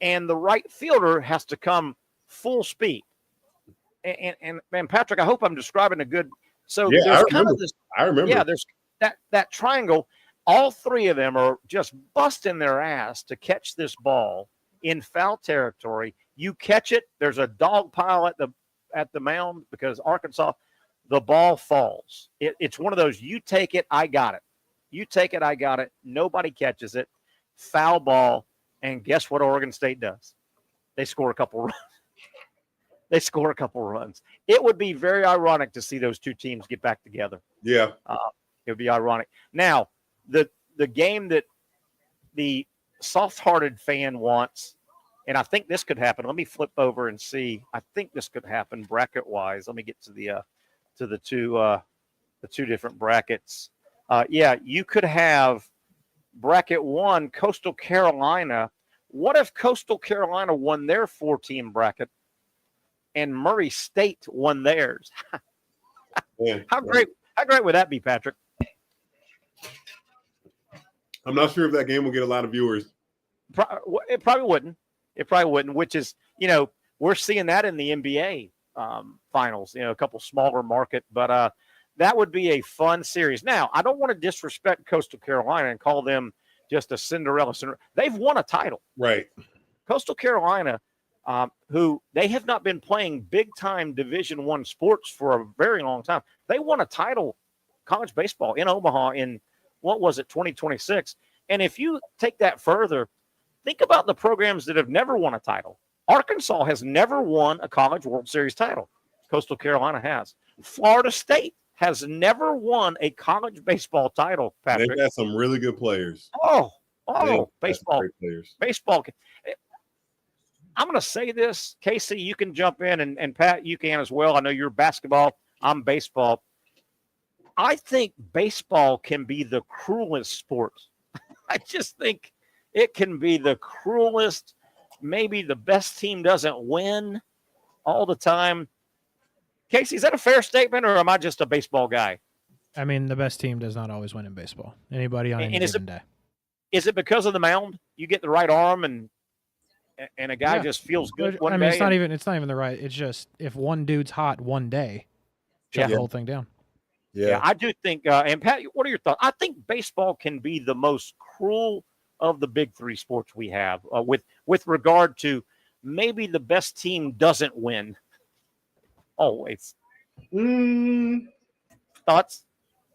S2: and the right fielder has to come full speed. And Patrick, I hope I'm describing a good. So
S3: Yeah,
S2: there's
S3: I
S2: kind
S3: remember.
S2: of this.
S3: I remember.
S2: Yeah, there's that triangle. All three of them are just busting their ass to catch this ball in foul territory. You catch it, there's a dog pile at the mound because Arkansas, the ball falls. It's one of those, you take it, I got it. You take it, I got it. Nobody catches it. Foul ball. And guess what Oregon State does? They score a couple runs. They score a couple runs. It would be very ironic to see those two teams get back together.
S3: Yeah.
S2: It would be ironic. Now, the game that the soft-hearted fan wants, and I think this could happen. Let me flip over and see. I think this could happen bracket-wise. Let me get to the two different brackets. Yeah, you could have bracket 1, Coastal Carolina. What if Coastal Carolina won their 4-team bracket and Murray State won theirs? How great would that be, Patrick?
S3: I'm not sure if that game will get a lot of viewers.
S2: It probably wouldn't. It probably wouldn't, which is, we're seeing that in the NBA finals, a couple smaller market, but that would be a fun series. Now, I don't want to disrespect Coastal Carolina and call them just a Cinderella. They've won a title.
S3: Right.
S2: Coastal Carolina, who they have not been playing big-time Division I sports for a very long time. They won a title, college baseball, in Omaha in, 2026. And if you take that further, think about the programs that have never won a title. Arkansas has never won a College World Series title. Coastal Carolina has. Florida State has never won a college baseball title, Patrick.
S3: They've got some really good players.
S2: Baseball.
S3: Players.
S2: Baseball. I'm going to say this. Casey, you can jump in, and Pat, you can as well. I know you're basketball. I'm baseball. I think baseball can be the cruelest sport. I just think it can be the cruelest. Maybe the best team doesn't win all the time. Casey, is that a fair statement, or am I just a baseball guy?
S14: I mean, the best team does not always win in baseball. Anybody on any given day.
S2: Is it because of the mound? You get the right arm, and a guy just feels good one day.
S14: It's not even the right. It's just if one dude's hot one day, shut the whole thing down.
S2: Yeah, I do think. And Pat, what are your thoughts? I think baseball can be the most cruel of the big three sports we have, with regard to maybe the best team doesn't win. Always. Thoughts?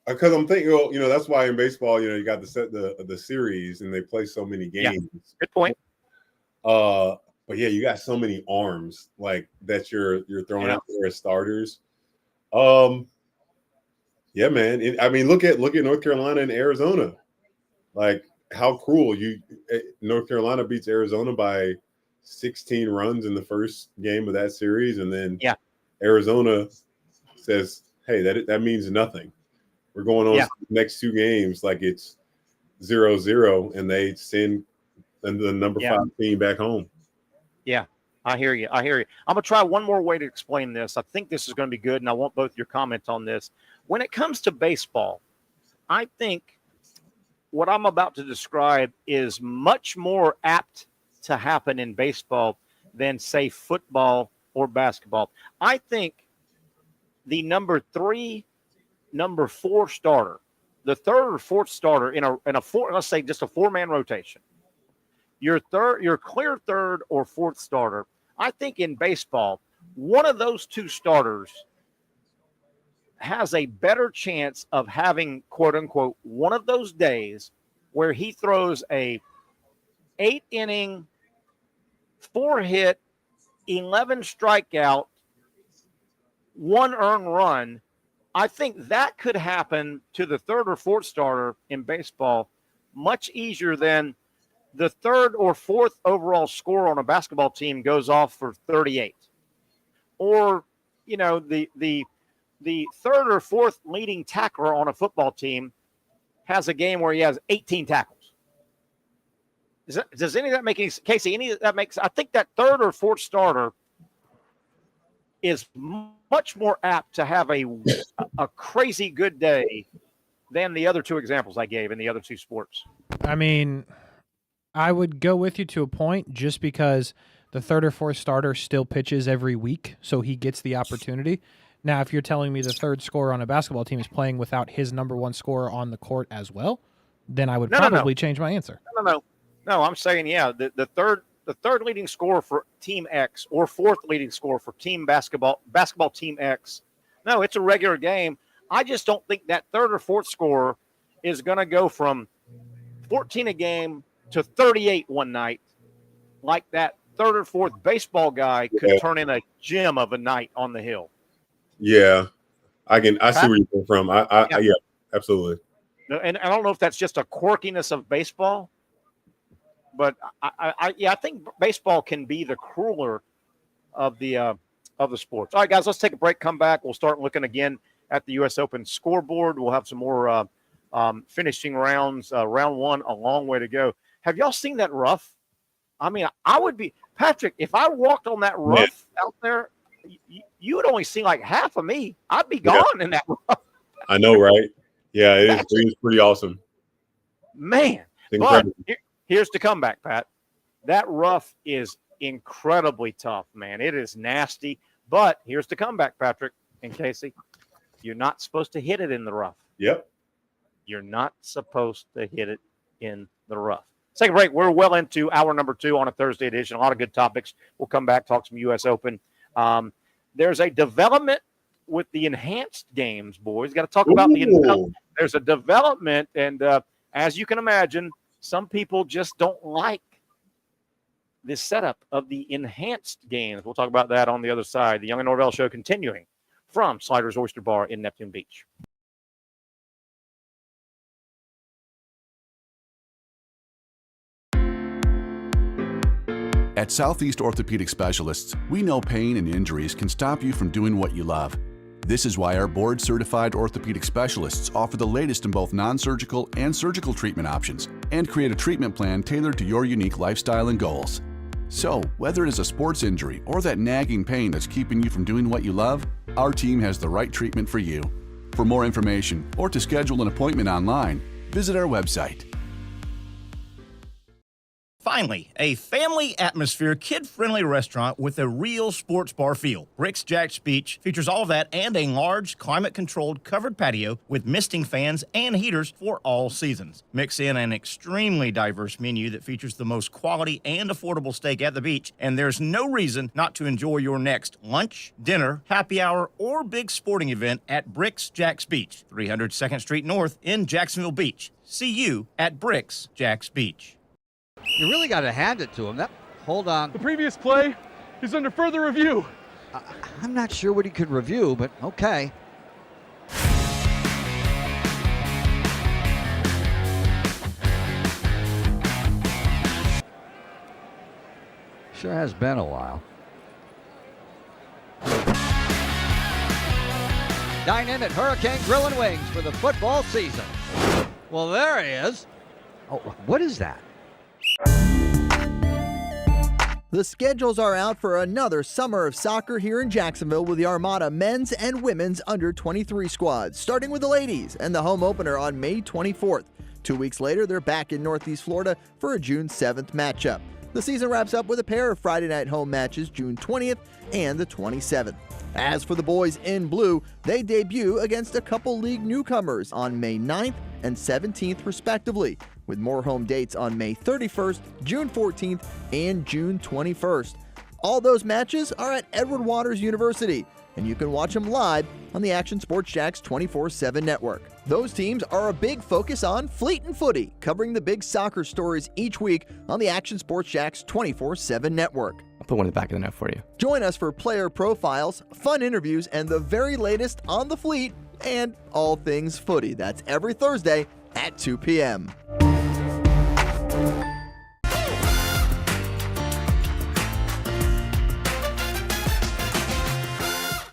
S3: Because I'm thinking, that's why in baseball, you got the series and they play so many games.
S2: Yeah. Good point.
S3: But yeah, you got so many arms like that you're throwing out there as starters. Yeah, man. Look at North Carolina and Arizona. Like how cruel North Carolina beats Arizona by 16 runs in the first game of that series, and then Arizona says, "Hey, that means nothing. We're going on the next two games like it's 0-0," and they send the number 5 team back home.
S2: Yeah, I hear you. I'm going to try one more way to explain this. I think this is going to be good, and I want both your comments on this. When it comes to baseball, I think what I'm about to describe is much more apt to happen in baseball than, say, football or basketball. I think the number 3, number 4 starter, the third or fourth starter in a four, let's say just a 4-man rotation, your clear third or fourth starter, I think in baseball, one of those 2 starters has a better chance of having, quote unquote, one of those days where he throws a 8-inning, 4-hit, 11 strikeout, 1 earned run. I think that could happen to the third or fourth starter in baseball much easier than the third or fourth overall scorer on a basketball team goes off for 38. Or, the third or fourth leading tackler on a football team has a game where he has 18 tackles. Does any of that make any sense? Casey, any of that makes – I think that third or fourth starter is much more apt to have a crazy good day than the other two examples I gave in the other two sports.
S14: I mean, I would go with you to a point just because the third or fourth starter still pitches every week, so he gets the opportunity. Now, if you're telling me the third scorer on a basketball team is playing without his number one scorer on the court as well, then I would probably change my answer.
S2: No, I'm saying, yeah, the third leading scorer for Team X or fourth leading scorer for Team Basketball Team X. No, it's a regular game. I just don't think that third or fourth scorer is going to go from 14 a game to 38 one night like that third or fourth baseball guy could turn in a gem of a night on the hill.
S3: Yeah, I see where you're coming from. Yeah, absolutely.
S2: And I don't know if that's just a quirkiness of baseball, but I think baseball can be the crueler of the sports. All right, guys, let's take a break. Come back. We'll start looking again at the U.S. Open scoreboard. We'll have some more finishing rounds. Round one, a long way to go. Have y'all seen that rough? I mean, I would be Patrick if I walked on that rough out there. You would only see like half of me. I'd be gone in that rough.
S3: I know, right? Yeah, it is pretty awesome.
S2: Man, but here's the comeback, Pat. That rough is incredibly tough, man. It is nasty. But here's the comeback, Patrick and Casey. You're not supposed to hit it in the rough.
S3: Yep.
S2: You're not supposed to hit it in the rough. Take a break. We're well into hour number 2 on a Thursday edition. A lot of good topics. We'll come back, talk some U.S. Open. There's a development with the enhanced games, boys. Got to talk about there's a development, and as you can imagine, some people just don't like this setup of the enhanced games. We'll talk about that on the other side. The Young and Norvelle Show continuing from Sliders Oyster Bar in Neptune Beach.
S4: At Southeast Orthopedic Specialists, we know pain and injuries can stop you from doing what you love. This is why our board-certified orthopedic specialists offer the latest in both non-surgical and surgical treatment options and create a treatment plan tailored to your unique lifestyle and goals. So, whether it is a sports injury or that nagging pain that's keeping you from doing what you love, our team has the right treatment for you. For more information or to schedule an appointment online, visit our website.
S5: Finally, a family atmosphere, kid-friendly restaurant with a real sports bar feel. Bricks Jack's Beach features all of that and a large, climate-controlled covered patio with misting fans and heaters for all seasons. Mix in an extremely diverse menu that features the most quality and affordable steak at the beach, and there's no reason not to enjoy your next lunch, dinner, happy hour, or big sporting event at Bricks Jack's Beach, 300 2nd Street North in Jacksonville Beach. See you at Bricks Jack's Beach.
S6: You really got to hand it to him. Hold on.
S7: The previous play is under further review.
S6: I'm not sure what he could review, but okay. Sure has been a while. Dine in at Hurricane Grill and Wings for the football season. Well, there he is. Oh, what is that?
S8: The schedules are out for another summer of soccer here in Jacksonville with the Armada men's and women's under-23 squads, starting with the ladies and the home opener on May 24th. 2 weeks later, they're back in Northeast Florida for a June 7th matchup. The season wraps up with a pair of Friday night home matches June 20th and the 27th. As for the boys in blue, they debut against a couple league newcomers on May 9th and 17th respectively, with more home dates on May 31st, June 14th, and June 21st. All those matches are at Edward Waters University, and you can watch them live on the Action Sports Jax 24/7 network. Those teams are a big focus on Fleet and Footy, covering the big soccer stories each week on the Action Sports Jax 24/7 network.
S15: I'll put one in the back of the net for you.
S8: Join us for player profiles, fun interviews, and the very latest on the Fleet and all things footy. That's every Thursday at 2 p.m.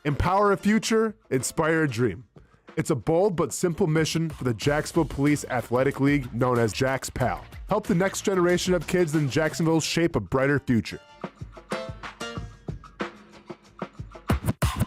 S10: Empower a future, inspire a dream. It's a bold but simple mission for the Jacksonville Police Athletic League known as Jax Pal. Help the next generation of kids in Jacksonville shape a brighter future.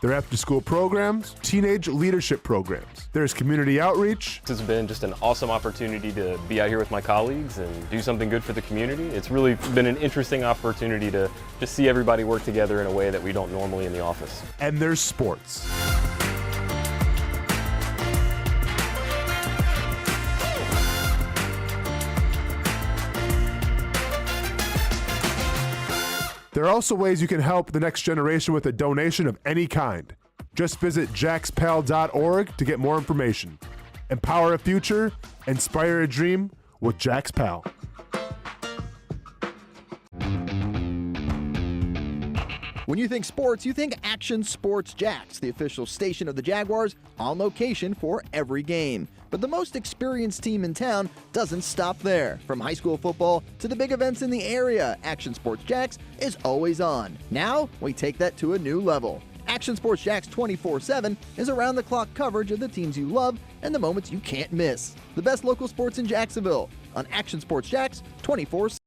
S10: Their after-school programs, teenage leadership programs. There's community outreach.
S11: It's been just an awesome opportunity to be out here with my colleagues and do something good for the community. It's really been an interesting opportunity to just see everybody work together in a way that we don't normally in the office.
S10: And there's sports. There are also ways you can help the next generation with a donation of any kind. Just visit jaxpal.org to get more information. Empower a future, inspire a dream with Jax Pal.
S8: When you think sports, you think Action Sports Jax, the official station of the Jaguars, on location for every game. But the most experienced team in town doesn't stop there. From high school football to the big events in the area, Action Sports Jax is always on. Now, we take that to a new level. Action Sports Jax 24/7 is around-the-clock coverage of the teams you love and the moments you can't miss. The best local sports in Jacksonville on Action Sports Jax 24/7.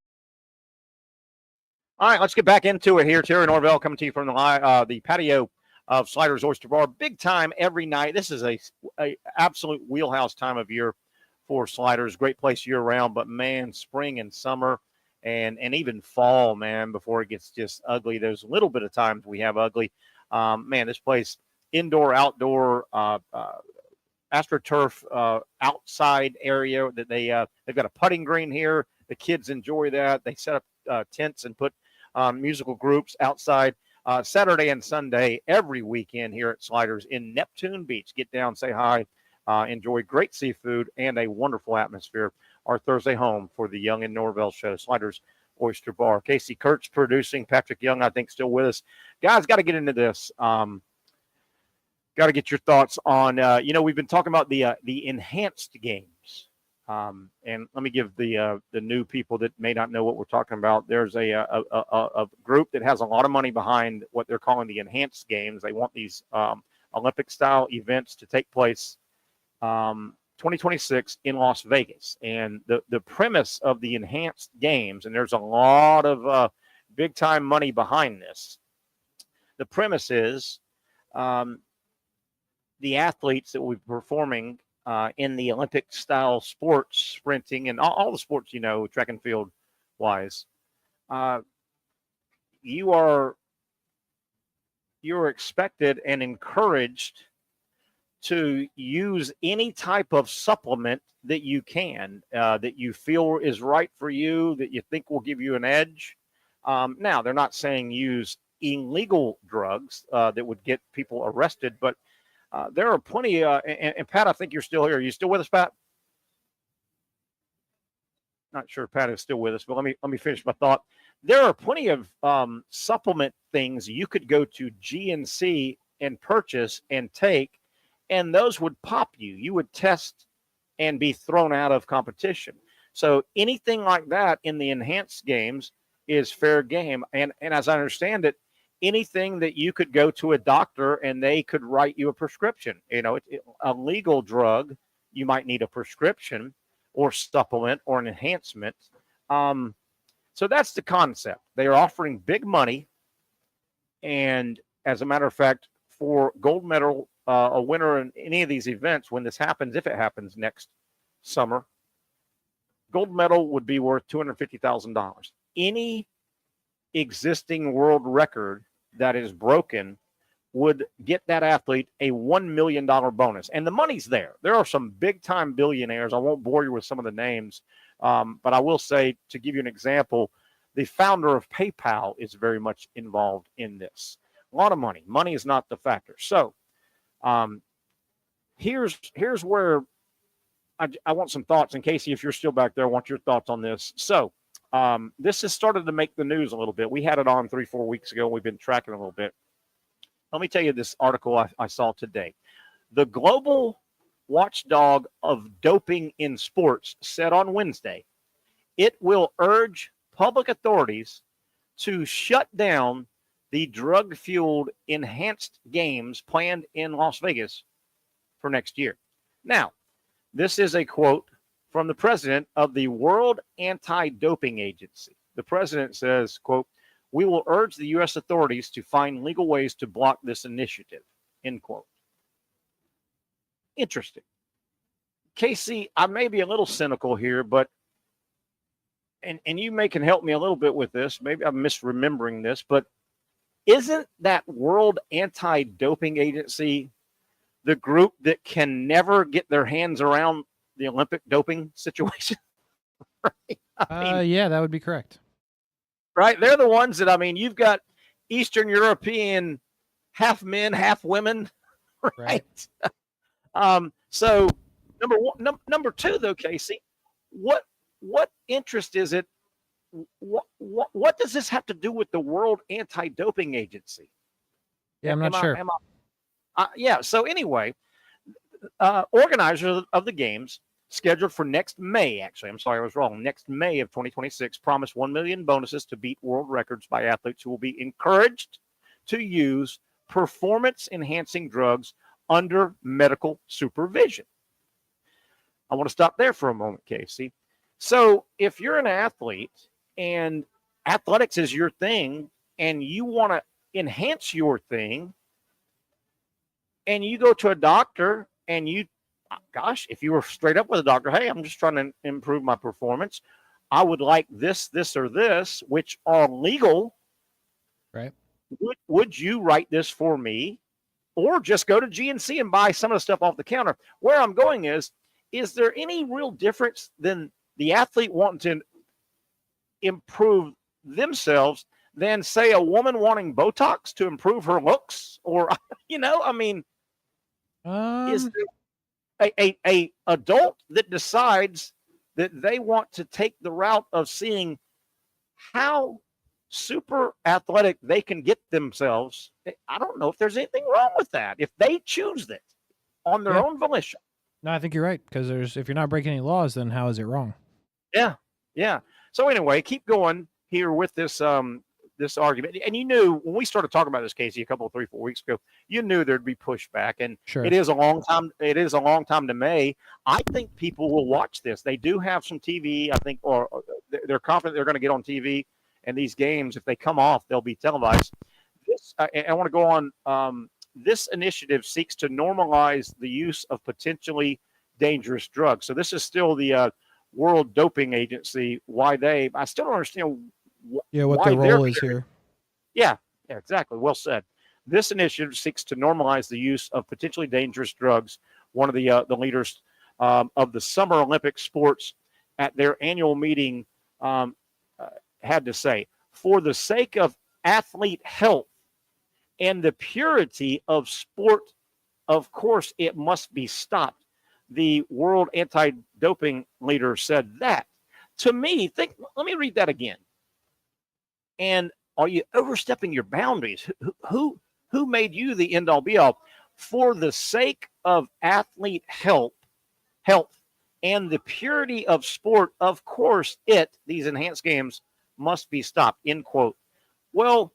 S2: All right, let's get back into it here. Terry Norvelle coming to you from the patio of Sliders Oyster Bar. Big time every night. This is a absolute wheelhouse time of year for Sliders. Great place year-round, but, man, spring and summer and even fall, man, before it gets just ugly. There's a little bit of times we have ugly. Man, this place, indoor, outdoor, AstroTurf outside area that they've got a putting green here. The kids enjoy that. They set up tents and put musical groups outside Saturday and Sunday every weekend here at Sliders in Neptune Beach. Get down, say hi, enjoy great seafood and a wonderful atmosphere. Our Thursday home for the Young and Norvelle show, Sliders Oyster Bar. Casey Kurtz producing. Patrick Young, I think, still with us. Guys, got to get into this. Got to get your thoughts on, we've been talking about the enhanced games. And let me give the new people that may not know what we're talking about. There's a group that has a lot of money behind what they're calling the enhanced games. They want these Olympic-style events to take place 2026 in Las Vegas. And the premise of the enhanced games, and there's a lot of big-time money behind this. The premise is the athletes that will be performing in the Olympic-style sports, sprinting, and all the sports, track and field-wise, you're expected and encouraged to use any type of supplement that you can, that you feel is right for you, that you think will give you an edge. Now, they're not saying use illegal drugs that would get people arrested, but there are plenty, and Pat, I think you're still here. Are you still with us, Pat? Not sure Pat is still with us, but let me finish my thought. There are plenty of supplement things you could go to GNC and purchase and take, and those would pop you. You would test and be thrown out of competition. So anything like that in the enhanced games is fair game. And as I understand it, anything that you could go to a doctor and they could write you a prescription. A legal drug, you might need a prescription or supplement or an enhancement. So that's the concept. They are offering big money. And as a matter of fact, for gold medal, a winner in any of these events, when this happens, if it happens next summer, gold medal would be worth $250,000. Any existing world record that is broken would get that athlete a $1 million bonus. And the money's there. There are some big-time billionaires. I won't bore you with some of the names, but I will say, to give you an example, the founder of PayPal is very much involved in this. A lot of money. Money is not the factor. So here's where I want some thoughts. And Casey, if you're still back there, I want your thoughts on this. So this has started to make the news a little bit. We had it on 3-4 weeks ago. We've been tracking a little bit. Let me tell you this article I saw today. The global watchdog of doping in sports said on Wednesday, it will urge public authorities to shut down the drug-fueled enhanced games planned in Las Vegas for next year. Now, this is a quote from the president of the World Anti-Doping Agency. The president says, quote, "We will urge the U.S. authorities to find legal ways to block this initiative," end quote. Interesting. Casey, I may be a little cynical here, but and you can help me a little bit with this. Maybe I'm misremembering this, but isn't that World Anti-Doping Agency the group that can never get their hands around the Olympic doping situation? Right?
S14: Yeah, that would be correct.
S2: Right? They're the ones that, you've got Eastern European, half men, half women, right? So number one, number two, though, Casey, what interest is it? What does this have to do with the World Anti-Doping Agency?
S14: Yeah, I'm not sure.
S2: Yeah. So anyway, organizers of the games scheduled for next May, actually, I'm sorry, I was wrong. Next May of 2026 promised 1 million bonuses to beat world records by athletes who will be encouraged to use performance-enhancing drugs under medical supervision. I want to stop there for a moment, Casey. So if you're an athlete and athletics is your thing and you want to enhance your thing and you go to a doctor and if you were straight up with a doctor, hey, I'm just trying to improve my performance. I would like this, or this, which are legal.
S14: Right.
S2: Would you write this for me? Or just go to GNC and buy some of the stuff off the counter. Where I'm going is there any real difference than the athlete wanting to improve themselves than, say, a woman wanting Botox to improve her looks? Or, is there a adult that decides that they want to take the route of seeing how super athletic they can get themselves? I don't know if there's anything wrong with that if they choose that on their own volition.
S14: No, I think you're right, because if you're not breaking any laws, then how is it wrong?
S2: Yeah. So anyway, keep going here with this this argument. And you knew when we started talking about this, Casey, a couple of 3-4 weeks ago, you knew there'd be pushback, and
S14: sure.
S2: It is a long time. It is a long time to May. I think people will watch this. They do have some TV, I think, or they're confident they're going to get on TV. And these games, if they come off, they'll be televised. I want to go on. This initiative seeks to normalize the use of potentially dangerous drugs. So this is still the World Doping Agency. I still don't understand.
S14: What their role is here.
S2: Yeah, exactly. Well said. This initiative seeks to normalize the use of potentially dangerous drugs. One of the leaders of the Summer Olympic sports at their annual meeting had to say, for the sake of athlete health and the purity of sport, of course, it must be stopped. The World Anti-Doping leader said that. To me, let me read that again. And are you overstepping your boundaries? Who made you the end-all be-all? For the sake of athlete health and the purity of sport, of course, these enhanced games must be stopped, end quote. Well,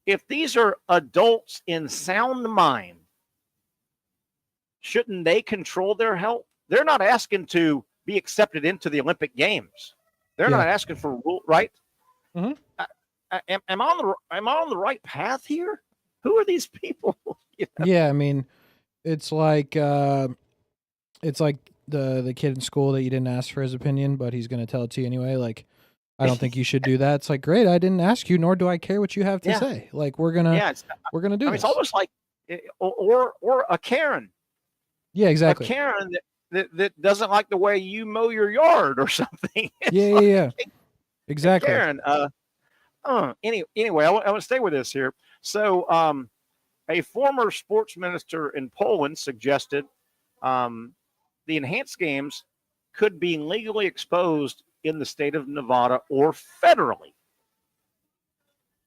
S2: if these are adults in sound mind, shouldn't they control their health? They're not asking to be accepted into the Olympic Games. They're not asking for a rule, right?
S14: Mm-hmm.
S2: Am I on the right path here? Who are these people?
S14: Yeah, it's like the kid in school that you didn't ask for his opinion, but he's going to tell it to you anyway. Like, I don't think you should do that. It's like, great, I didn't ask you, nor do I care what you have to say. Like, we're gonna do this.
S2: It's almost like, or a Karen.
S14: Yeah, exactly.
S2: A Karen that doesn't like the way you mow your yard or something.
S14: Yeah. Exactly.
S2: Karen. Anyway, I want to stay with this here. So, a former sports minister in Poland suggested the enhanced games could be legally exposed in the state of Nevada or federally.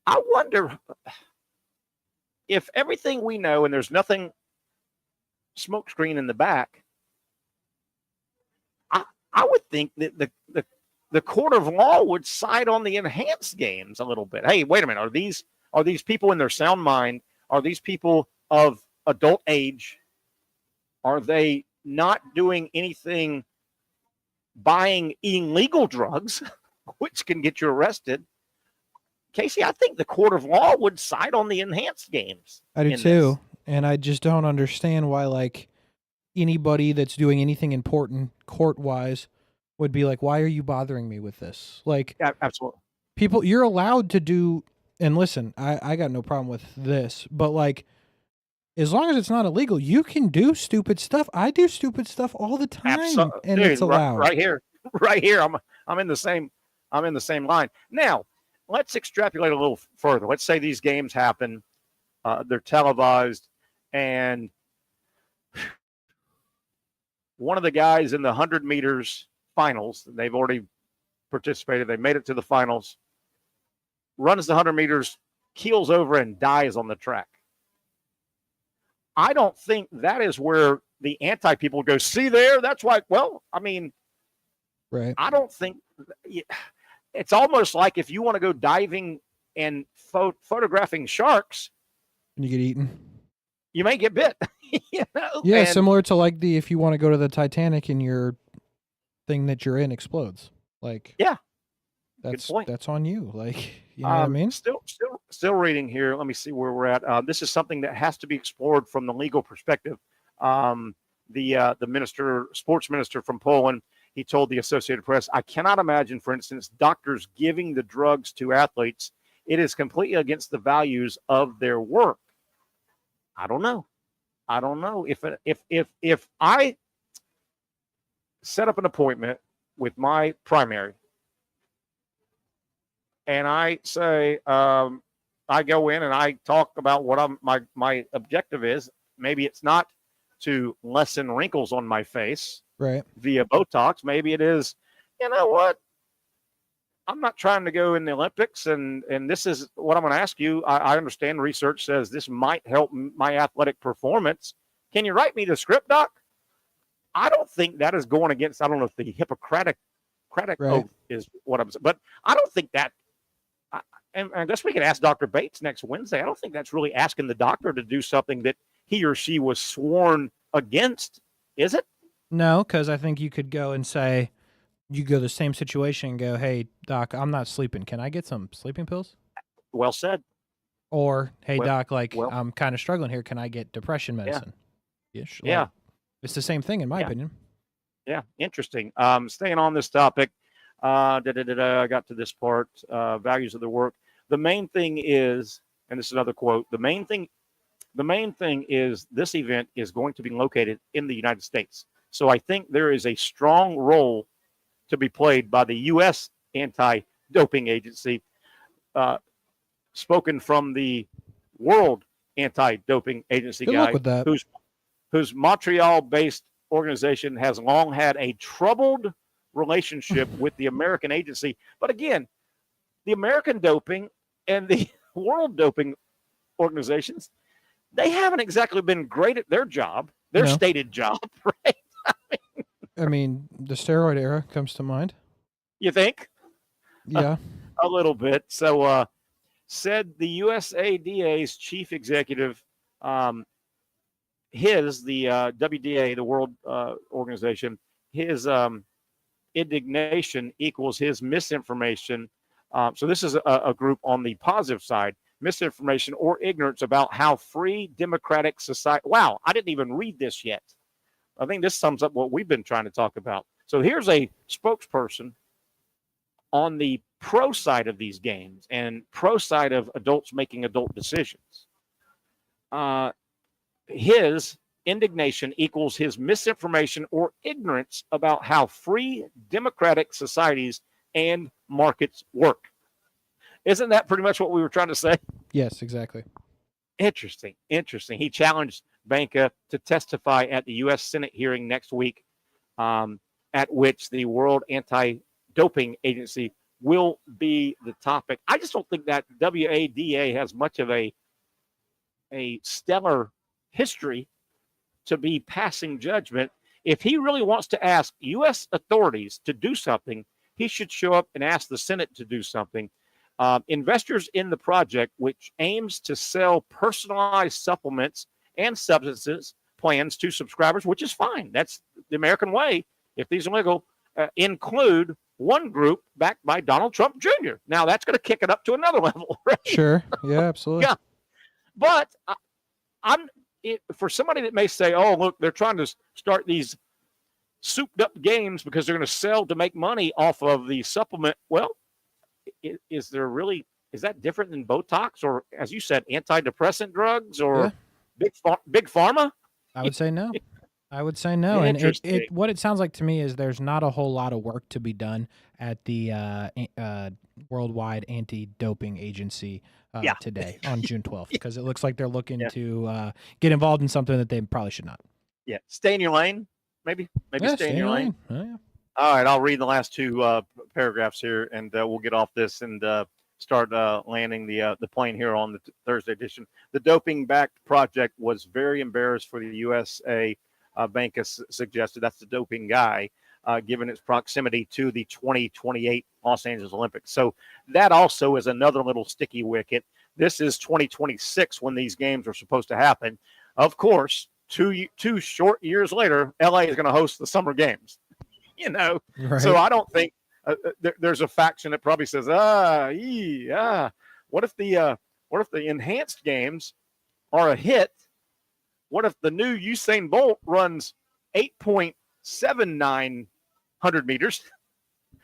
S2: I wonder if everything we know, and there's nothing smokescreen in the back, I would think that the court of law would side on the enhanced games a little bit. Hey, wait a minute. Are these people in their sound mind? Are these people of adult age? Are they not doing anything, buying illegal drugs, which can get you arrested? Casey, I think the court of law would side on the enhanced games.
S14: I do too. And I just don't understand why, like, anybody that's doing anything important court-wise would be like, why are you bothering me with this? Like,
S2: absolutely.
S14: People, you're allowed to do, and listen, I got no problem with this, but like, as long as it's not illegal, you can do stupid stuff. I do stupid stuff all the time, and
S2: Dude,
S14: it's allowed.
S2: Right here. I'm in the same line. Now, let's extrapolate a little further. Let's say these games happen, they're televised, and one of the guys in the 100 meters finals, they've already participated, they made it to the finals, runs the 100 meters, keels over, and dies on the track. I don't think that is where the anti-people go, see there, that's why, well, I mean,
S14: right.
S2: I don't think, it's almost like if you want to go diving and photographing sharks,
S14: and you get eaten,
S2: you may get bit. You know?
S14: Yeah,
S2: and
S14: similar to like if you want to go to the Titanic and your thing that you're in explodes. Like,
S2: yeah,
S14: that's on you. Like, you know what I mean?
S2: Still reading here. Let me see where we're at. This is something that has to be explored from the legal perspective. The sports minister from Poland, he told the Associated Press, I cannot imagine, for instance, doctors giving the drugs to athletes. It is completely against the values of their work. I don't know. If I set up an appointment with my primary and I say, I go in and I talk about what my objective is, maybe it's not to lessen wrinkles on my face,
S14: right,
S2: via Botox. Maybe it is, you know what? I'm not trying to go in the Olympics, and this is what I'm going to ask you. I understand research says this might help my athletic performance. Can you write me the script, Doc? I don't think that is going against, I don't know if the Hippocratic right. oath is what I'm saying, but I don't think that, and I guess we can ask Dr. Bates next Wednesday. I don't think that's really asking the doctor to do something that he or she was sworn against, is it?
S14: No, because I think you could go and say, you go the same situation and go, hey, doc, I'm not sleeping. Can I get some sleeping pills?
S2: Well said.
S14: Or, hey, doc, like,
S2: well,
S14: I'm kind of struggling here. Can I get depression medicine?
S2: Yeah.
S14: It's the same thing, in my opinion.
S2: Yeah, interesting. Staying on this topic, I got to this part, values of the work. The main thing is, and this is another quote, the main thing is this event is going to be located in the United States. So I think there is a strong role to be played by the U.S. anti-doping agency, spoken from the World Anti-Doping Agency
S14: Good
S2: guy,
S14: luck with that.
S2: whose Montreal-based organization has long had a troubled relationship with the American agency. But again, the American doping and the World Doping organizations, they haven't exactly been great at their job, their stated job, right?
S14: I mean, the steroid era comes to mind.
S2: You think?
S14: Yeah.
S2: A little bit. So, said the USADA's chief executive, the WDA, the World Organization, his indignation equals his misinformation. So this is a group on the positive side, misinformation or ignorance about how free democratic society. Wow, I didn't even read this yet. I think this sums up what we've been trying to talk about. So here's a spokesperson on the pro side of these games and pro side of adults making adult decisions. His indignation equals his misinformation or ignorance about how free democratic societies and markets work. Isn't that pretty much what we were trying to say?
S14: Yes, exactly.
S2: Interesting. He challenged Banca to testify at the U.S. Senate hearing next week, at which the World Anti-Doping Agency will be the topic. I just don't think that WADA has much of a stellar history to be passing judgment. If he really wants to ask U.S. authorities to do something, he should show up and ask the Senate to do something. Investors in the project, which aims to sell personalized supplements and substances plans to subscribers, which is fine. That's the American way. If these are legal, include one group backed by Donald Trump Jr. Now, that's going to kick it up to another level, right?
S14: Sure. Yeah, absolutely.
S2: Yeah. But for somebody that may say, oh, look, they're trying to start these souped up games because they're going to sell to make money off of the supplement. Well, is that different than Botox or, as you said, antidepressant drugs or big pharma?
S14: I would say no. I would say no. And what it sounds like to me is there's not a whole lot of work to be done at the Worldwide Anti-Doping Agency today on June 12th, because it looks like they're looking to get involved in something that they probably should not.
S2: Yeah. Stay in your lane, maybe stay in your lane.
S14: Oh, yeah.
S2: All right, I'll read the last two paragraphs here, and we'll get off this and start landing the plane here on the Thursday edition. The doping-backed project was very embarrassed for the USA. Bank has suggested that's the doping guy, given its proximity to the 2028 Los Angeles Olympics. So that also is another little sticky wicket. This is 2026 when these games are supposed to happen. Of course, two short years later, LA is going to host the summer games. Right. So I don't think there's a faction that probably says, what if the enhanced games are a hit? What if the new Usain Bolt runs 8.79 meters?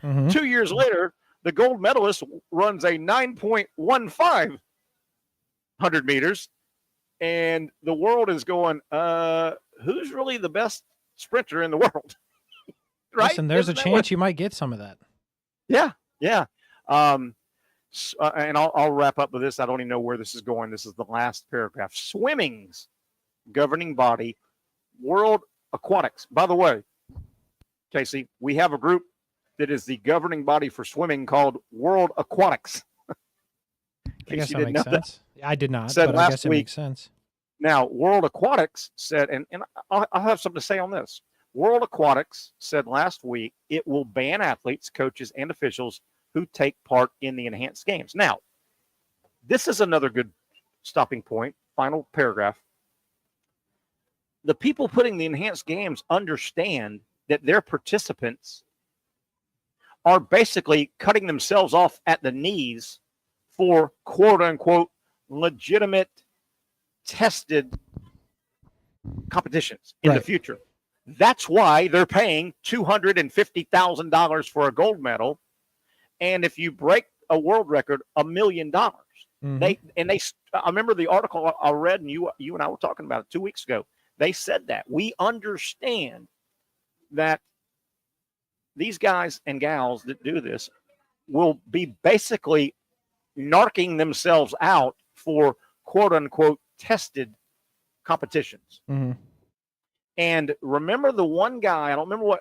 S2: Mm-hmm. 2 years later, the gold medalist runs a 9.15 meters, and the world is going, who's really the best sprinter in the world? Right?
S14: Listen, there's a chance you might get some of that.
S2: Yeah. And I'll wrap up with this. I don't even know where this is going. This is the last paragraph. Swimming's governing body, World Aquatics. By the way, Casey, we have a group that is the governing body for swimming called World Aquatics.
S14: I guess that makes sense. I did not,
S2: but
S14: I guess it makes sense.
S2: Now, World Aquatics said, and I'll have something to say on this. World Aquatics said last week it will ban athletes, coaches, and officials who take part in the enhanced games. Now, this is another good stopping point. Final paragraph. The people putting the enhanced games understand that their participants are basically cutting themselves off at the knees for quote-unquote legitimate, tested competitions in the future. That's why they're paying $250,000 for a gold medal. And if you break a world record, $1 million. Mm-hmm. I remember the article I read, and you and I were talking about it 2 weeks ago. They said that we understand that these guys and gals that do this will be basically narking themselves out for quote unquote tested competitions. Mm-hmm. And remember the one guy, I don't remember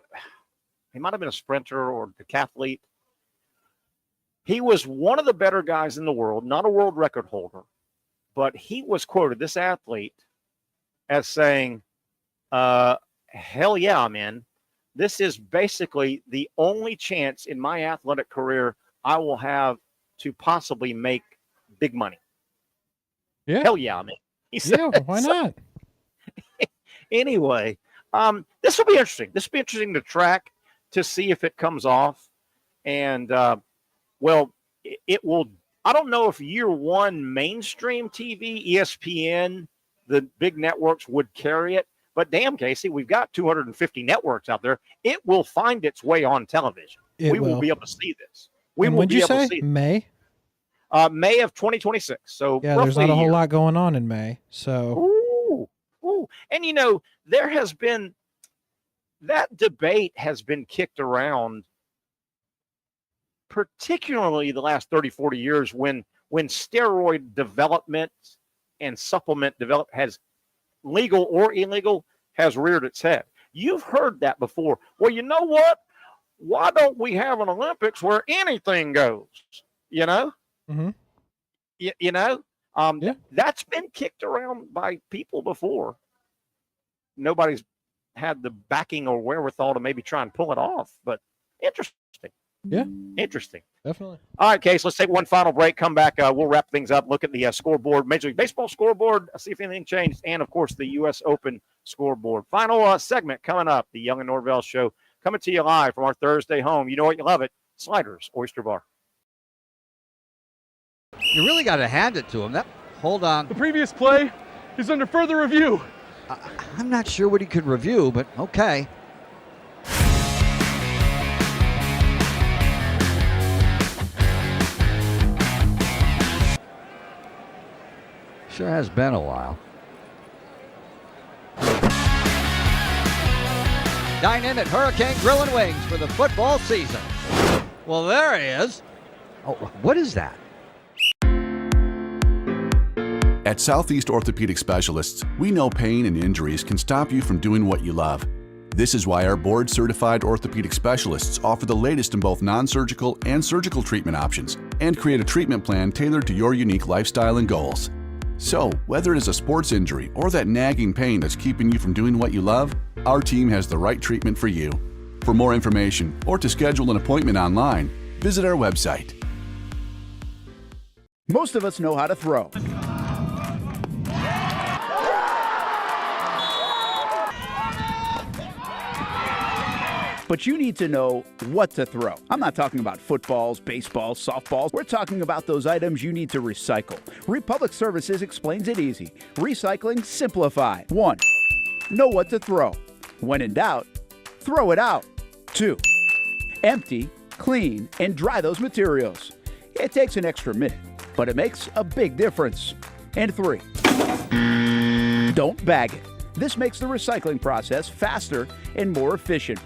S2: he might have been a sprinter or decathlete. He was one of the better guys in the world, not a world record holder, but he was quoted, this athlete, as saying, hell yeah, I'm in. This is basically the only chance in my athletic career I will have to possibly make big money.
S14: Yeah.
S2: Hell yeah, I'm in. He said,
S14: why not?
S2: Anyway, this will be interesting. This will be interesting to track to see if it comes off. And, it will. I don't know if year one mainstream TV, ESPN, the big networks would carry it. But damn, Casey, we've got 250 networks out there. It will find its way on television. We will be able to see this. We will be able to see
S14: May?
S2: May of 2026. So
S14: yeah, there's not a whole lot going on in May. So
S2: Ooh. And there has been that debate has been kicked around, particularly the last 30, 40 years when steroid development and supplement development has legal or illegal has reared its head. You've heard that before. Well, you know what? Why don't we have an Olympics where anything goes?
S14: Mm-hmm.
S2: That's been kicked around by people before. Nobody's had the backing or wherewithal to maybe try and pull it off, but interesting.
S14: Yeah.
S2: Interesting.
S14: Definitely.
S2: All right, Case, let's take one final break. Come back. We'll wrap things up, look at the scoreboard, Major League Baseball scoreboard, see if anything changed, and, of course, the U.S. Open scoreboard. Final segment coming up, the Young and Norvelle Show, coming to you live from our Thursday home. You know what? You love it. Sliders Oyster Bar.
S6: You really got to hand it to him. Hold on.
S7: The previous play is under further review.
S6: I'm not sure what he could review, but okay. Sure has been a while. Dine in at Hurricane Grill and Wings for the football season. Well, there he is. Oh, what is that?
S4: At Southeast Orthopedic Specialists, we know pain and injuries can stop you from doing what you love. This is why our board-certified orthopedic specialists offer the latest in both non-surgical and surgical treatment options and create a treatment plan tailored to your unique lifestyle and goals. So, whether it is a sports injury or that nagging pain that's keeping you from doing what you love, our team has the right treatment for you. For more information or to schedule an appointment online, visit our website.
S9: Most of us know how to throw. But you need to know what to throw. I'm not talking about footballs, baseballs, softballs. We're talking about those items you need to recycle. Republic Services explains it easy. Recycling simplified. 1. Know what to throw. When in doubt, throw it out. 2. Empty, clean, and dry those materials. It takes an extra minute, but it makes a big difference. And 3. Don't bag it. This makes the recycling process faster and more efficient.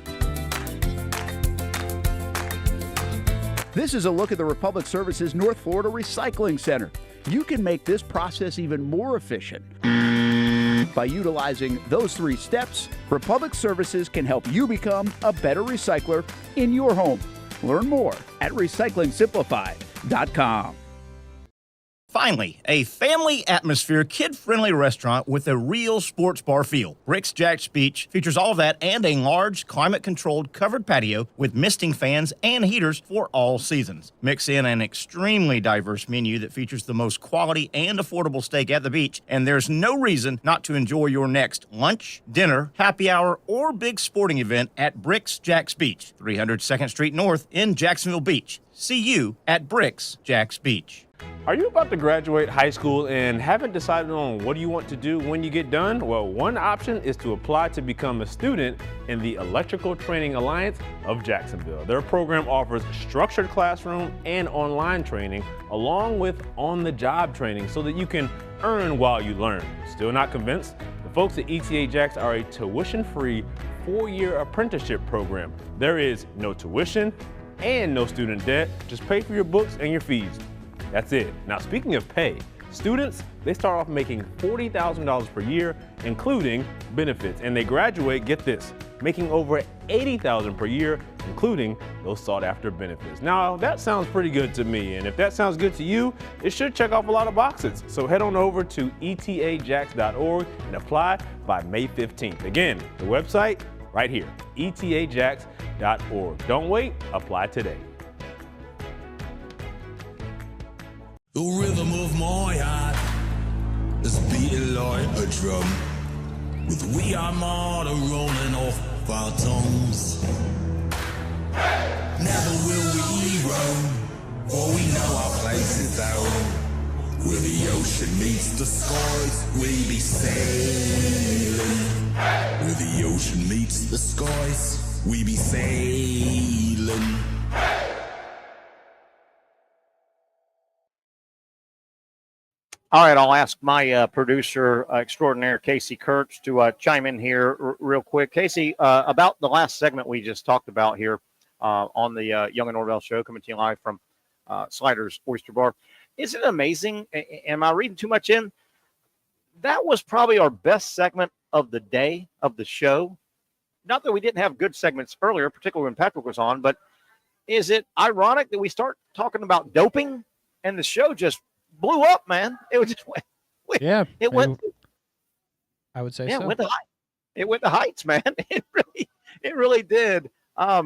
S9: This is a look at the Republic Services North Florida Recycling Center. You can make this process even more efficient. By utilizing those 3 steps, Republic Services can help you become a better recycler in your home. Learn more at recyclingsimplified.com.
S5: Finally, a family atmosphere, kid-friendly restaurant with a real sports bar feel. Bricks Jack's Beach features all of that and a large, climate-controlled covered patio with misting fans and heaters for all seasons. Mix in an extremely diverse menu that features the most quality and affordable steak at the beach, and there's no reason not to enjoy your next lunch, dinner, happy hour, or big sporting event at Bricks Jack's Beach, 300 2nd Street North in Jacksonville Beach. See you at Bricks Jack's Beach.
S12: Are you about to graduate high school and haven't decided on what you want to do when you get done? Well, one option is to apply to become a student in the Electrical Training Alliance of Jacksonville. Their program offers structured classroom and online training along with on-the-job training so that you can earn while you learn. Still not convinced? The folks at ETA Jacks are a tuition-free 4-year apprenticeship program. There is no tuition and no student debt. Just pay for your books and your fees. That's it. Now, speaking of pay, students, they start off making $40,000 per year, including benefits, and they graduate, get this, making over $80,000 per year, including those sought-after benefits. Now, that sounds pretty good to me, and if that sounds good to you, it should check off a lot of boxes. So head on over to etajacks.org and apply by May 15th. Again, the website, right here, etajacks.org. Don't wait, apply today.
S13: The rhythm of my heart is beating like a drum, with We Are Martyr rolling off our tongues. Never will we roam, for we know our place is down. Where the ocean meets the skies, we be sailing. Where the ocean meets the skies, we be sailing.
S2: All right, I'll ask my producer extraordinaire, Casey Kurtz, to chime in here real quick. Casey, about the last segment we just talked about here on the Young and Norvelle show, coming to you live from Sliders Oyster Bar. Isn't it amazing? Am I reading too much in? That was probably our best segment of the day, of the show. Not that we didn't have good segments earlier, particularly when Patrick was on, but is it ironic that we start talking about doping and the show just blew up, man? It was just went.
S14: Yeah,
S2: it went.
S14: I would say
S2: yeah,
S14: so.
S2: It went to heights, man. It really did. Yeah,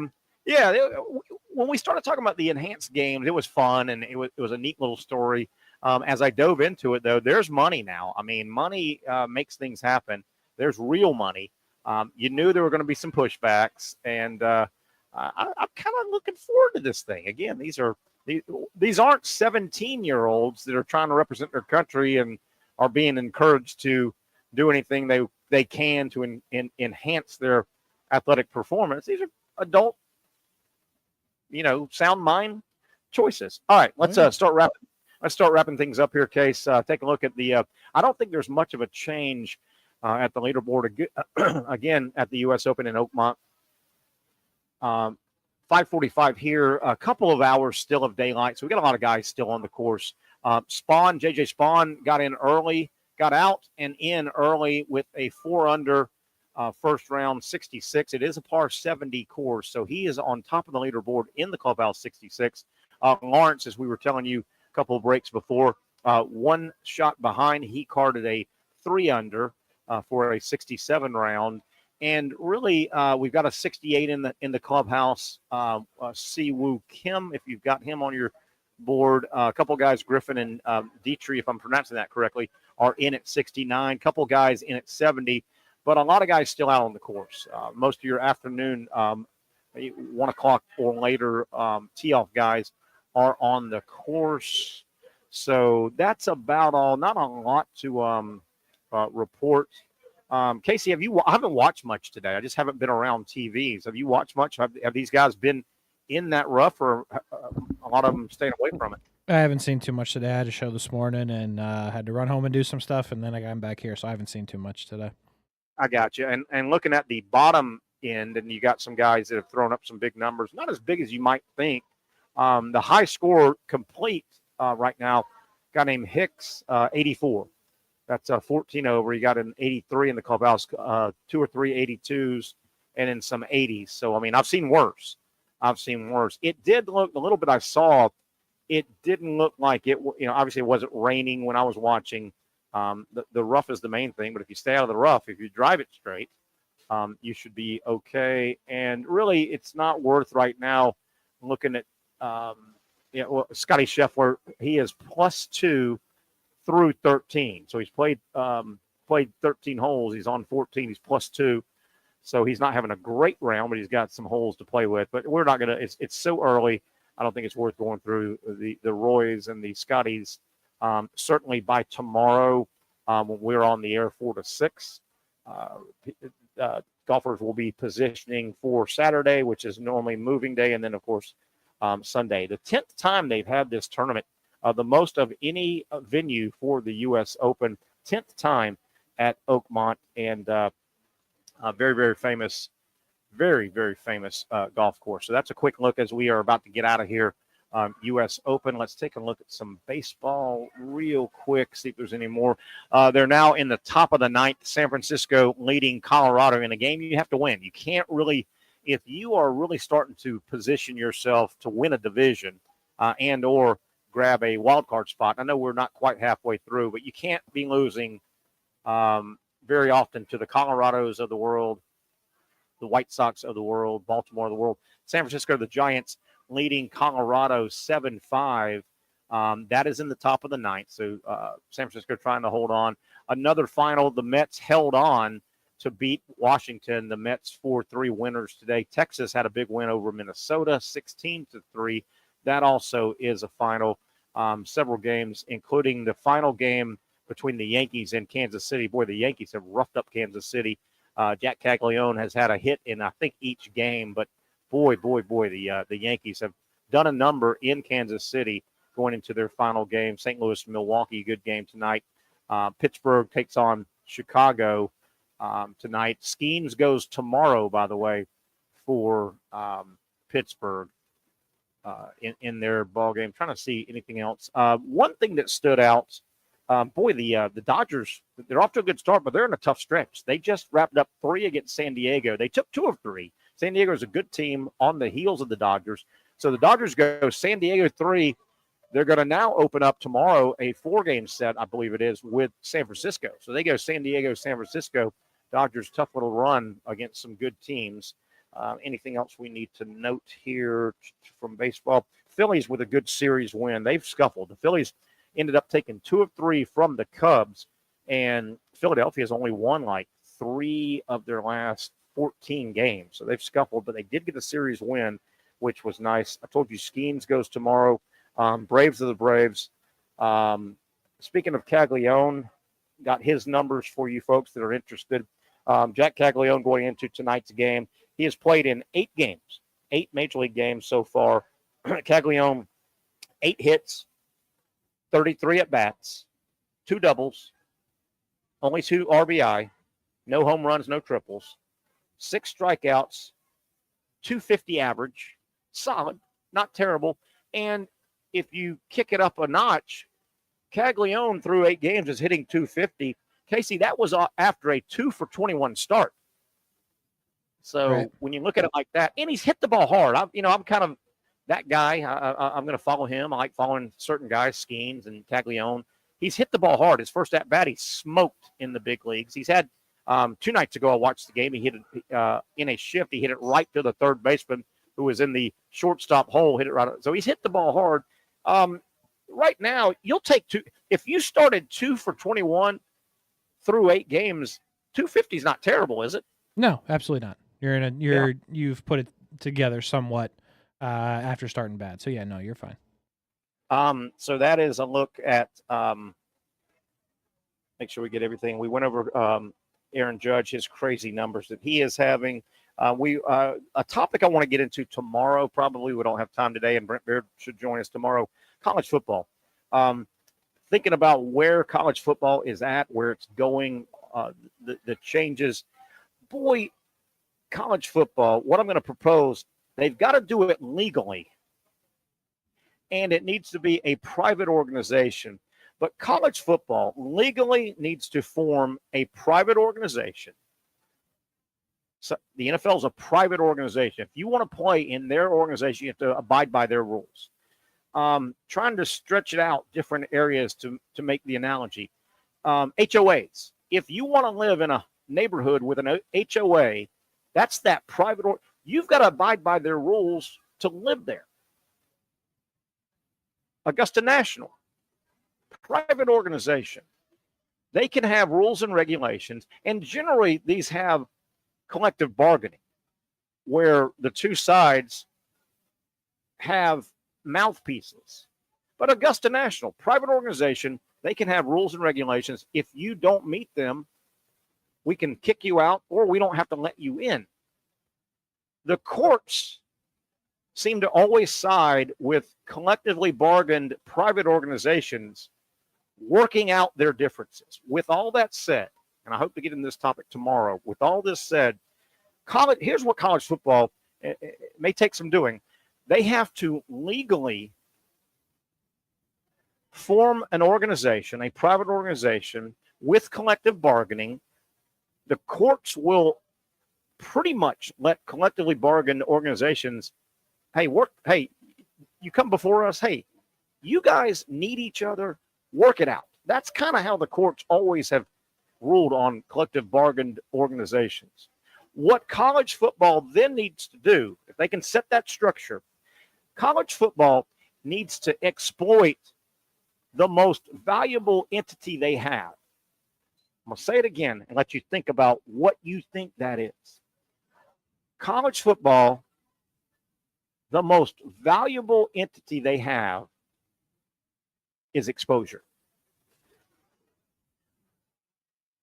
S2: when we started talking about the enhanced games, it was fun and it was a neat little story. As I dove into it, though, there's money now. I mean, money makes things happen. There's real money. You knew there were going to be some pushbacks, and I'm kind of looking forward to this thing. Again, these aren't 17-year-olds that are trying to represent their country and are being encouraged to do anything they can to enhance their athletic performance. These are adult, sound mind choices. All right, let's start wrapping. Let's start wrapping things up here, Case. Take a look at the. I don't think there's much of a change at the leaderboard again at the U.S. Open in Oakmont. 5:45 here. A couple of hours still of daylight, so we got a lot of guys still on the course. JJ Spawn got in early, got out and in early with a 4-under first round 66. It is a par 70 course, so he is on top of the leaderboard in the clubhouse 66. Lawrence, as we were telling you a couple of breaks before, one shot behind. He carded a 3-under for a 67 round. And really, we've got a 68 in the clubhouse. Siwoo Kim, if you've got him on your board. A couple guys, Griffin and Dietrich, if I'm pronouncing that correctly, are in at 69. A couple guys in at 70. But a lot of guys still out on the course. Most of your afternoon, 1 o'clock or later tee-off guys are on the course. So that's about all. Not a lot to report. Casey, I haven't watched much today. I just haven't been around TVs. Have you watched much? Have these guys been in that rough, or a lot of them staying away from it?
S14: I haven't seen too much today. I had a show this morning and had to run home and do some stuff, and then I got back here, so I haven't seen too much today.
S2: I got you. And looking at the bottom end, and you got some guys that have thrown up some big numbers, not as big as you might think. The high score complete right now, guy named Hicks, 84. That's 14 over. You got an 83 in the clubhouse, 2 or 3 82s, and then some 80s. So, I mean, I've seen worse. It did look a little bit. I saw it didn't look like it. Obviously, it wasn't raining when I was watching. The rough is the main thing, but if you stay out of the rough, if you drive it straight, you should be okay. And really, it's not worth right now looking at Scotty Scheffler. He is +2 through 13. So he's played 13 holes. He's on 14. He's +2. So he's not having a great round, but he's got some holes to play with. But we're not going to – it's so early. I don't think it's worth going through the Roys and the Scotties. Certainly by tomorrow, when we're on the air 4 to 6, golfers will be positioning for Saturday, which is normally moving day, and then, of course, Sunday. The 10th time they've had this tournament, the most of any venue for the U.S. Open, 10th time at Oakmont, and very, very famous golf course. So that's a quick look as we are about to get out of here. U.S. Open. Let's take a look at some baseball real quick, see if there's any more. They're now in the top of the ninth. San Francisco leading Colorado in a game you have to win. You can't really, if you are really starting to position yourself to win a division and or grab a wild card spot. I know we're not quite halfway through, but you can't be losing very often to the Colorados of the world, the White Sox of the world, Baltimore of the world. San Francisco, the Giants, leading Colorado 7-5. That is in the top of the ninth. So San Francisco trying to hold on. Another final, the Mets held on to beat Washington. The Mets 4-3 winners today. Texas had a big win over Minnesota, 16-3. That also is a final. Several games, including the final game between the Yankees and Kansas City. Boy, the Yankees have roughed up Kansas City. Jack Caglione has had a hit in, I think, each game, but boy, the Yankees have done a number in Kansas City going into their final game. St. Louis, Milwaukee, good game tonight. Pittsburgh takes on Chicago tonight. Skeens goes tomorrow, by the way, for Pittsburgh in their ball game. Trying to see anything else. One thing that stood out, the Dodgers, they're off to a good start, but they're in a tough stretch. They just wrapped up 3 against San Diego. They took 2 of 3. San Diego is a good team on the heels of the Dodgers. So the Dodgers go San Diego 3. They're going to now open up tomorrow a 4-game set, I believe it is, with San Francisco. So they go San Diego, San Francisco. Dodgers, tough little run against some good teams. Anything else we need to note here from baseball? Phillies with a good series win. They've scuffled. The Phillies ended up taking 2 of 3 from the Cubs, and Philadelphia has only won like 3 of their last 14 games. So they've scuffled, but they did get a series win, which was nice. I told you Skeens goes tomorrow. Braves are the Braves. Speaking of Caglione, got his numbers for you folks that are interested. Jack Caglione going into tonight's game. He has played in 8 games, 8 Major League games so far. Caglione, 8 hits, 33 at-bats, 2 doubles, only 2 RBI, no home runs, no triples, 6 strikeouts, 250 average, solid, not terrible. And if you kick it up a notch, Caglione through 8 games is hitting 250. Casey, that was after a 2 for 21 start. So when you look at it like that, and he's hit the ball hard. I'm kind of that guy. I'm going to follow him. I like following certain guys, Skeens and Caglione. He's hit the ball hard. His first at-bat, he smoked in the big leagues. He's had 2 nights ago, I watched the game. He hit it in a shift. He hit it right to the third baseman who was in the shortstop hole, hit it right. So he's hit the ball hard. Right now, you'll take 2. If you started 2 for 21 through 8 games, 250 is not terrible, is it?
S14: No, absolutely not. You've put it together somewhat after starting bad. So yeah, no, you're fine.
S2: So that is a look at make sure we get everything. We went over Aaron Judge, his crazy numbers that he is having. A topic I want to get into tomorrow. Probably we don't have time today, and Brent Beard should join us tomorrow. College football. Thinking about where college football is at, where it's going, the changes. Boy, college football, what I'm going to propose, they've got to do it legally, and it needs to be a private organization. But college football legally needs to form a private organization. So the NFL is a private organization. If you want to play in their organization, you have to abide by their rules. Trying to stretch it out different areas to make the analogy. HOAs. If you want to live in a neighborhood with an HOA, that's that private. You've got to abide by their rules to live there. Augusta National, private organization. They can have rules and regulations, and generally these have collective bargaining where the 2 sides have mouthpieces. But Augusta National, private organization, they can have rules and regulations. If you don't meet them, we can kick you out or we don't have to let you in. The courts seem to always side with collectively bargained private organizations working out their differences. With all that said, and I hope to get into this topic tomorrow, with all this said, here's what college football it may take some doing. They have to legally form an organization, a private organization with collective bargaining. The courts will pretty much let collectively bargained organizations, hey, you come before us, hey, you guys need each other, work it out. That's kind of how the courts always have ruled on collective bargained organizations. What college football then needs to do, if they can set that structure, college football needs to exploit the most valuable entity they have. I'm going to say it again and let you think about what you think that is. College football, the most valuable entity they have is exposure.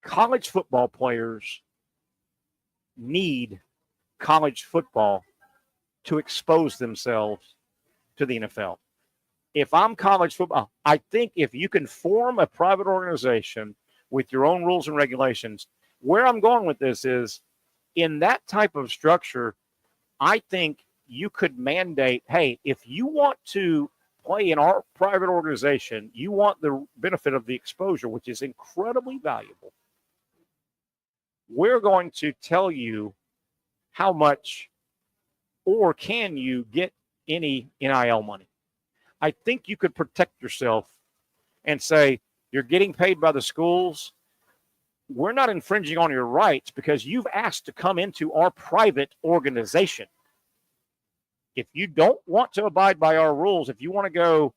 S2: College football players need college football to expose themselves to the NFL. If I'm college football, I think if you can form a private organization with your own rules and regulations, where I'm going with this is in that type of structure, I think you could mandate, hey, if you want to play in our private organization, you want the benefit of the exposure, which is incredibly valuable. We're going to tell you how much or can you get any NIL money. I think you could protect yourself and say you're getting paid by the schools. we're not infringing on your rights because you've asked to come into our private organization. If you don't want to abide by our rules, if you want to go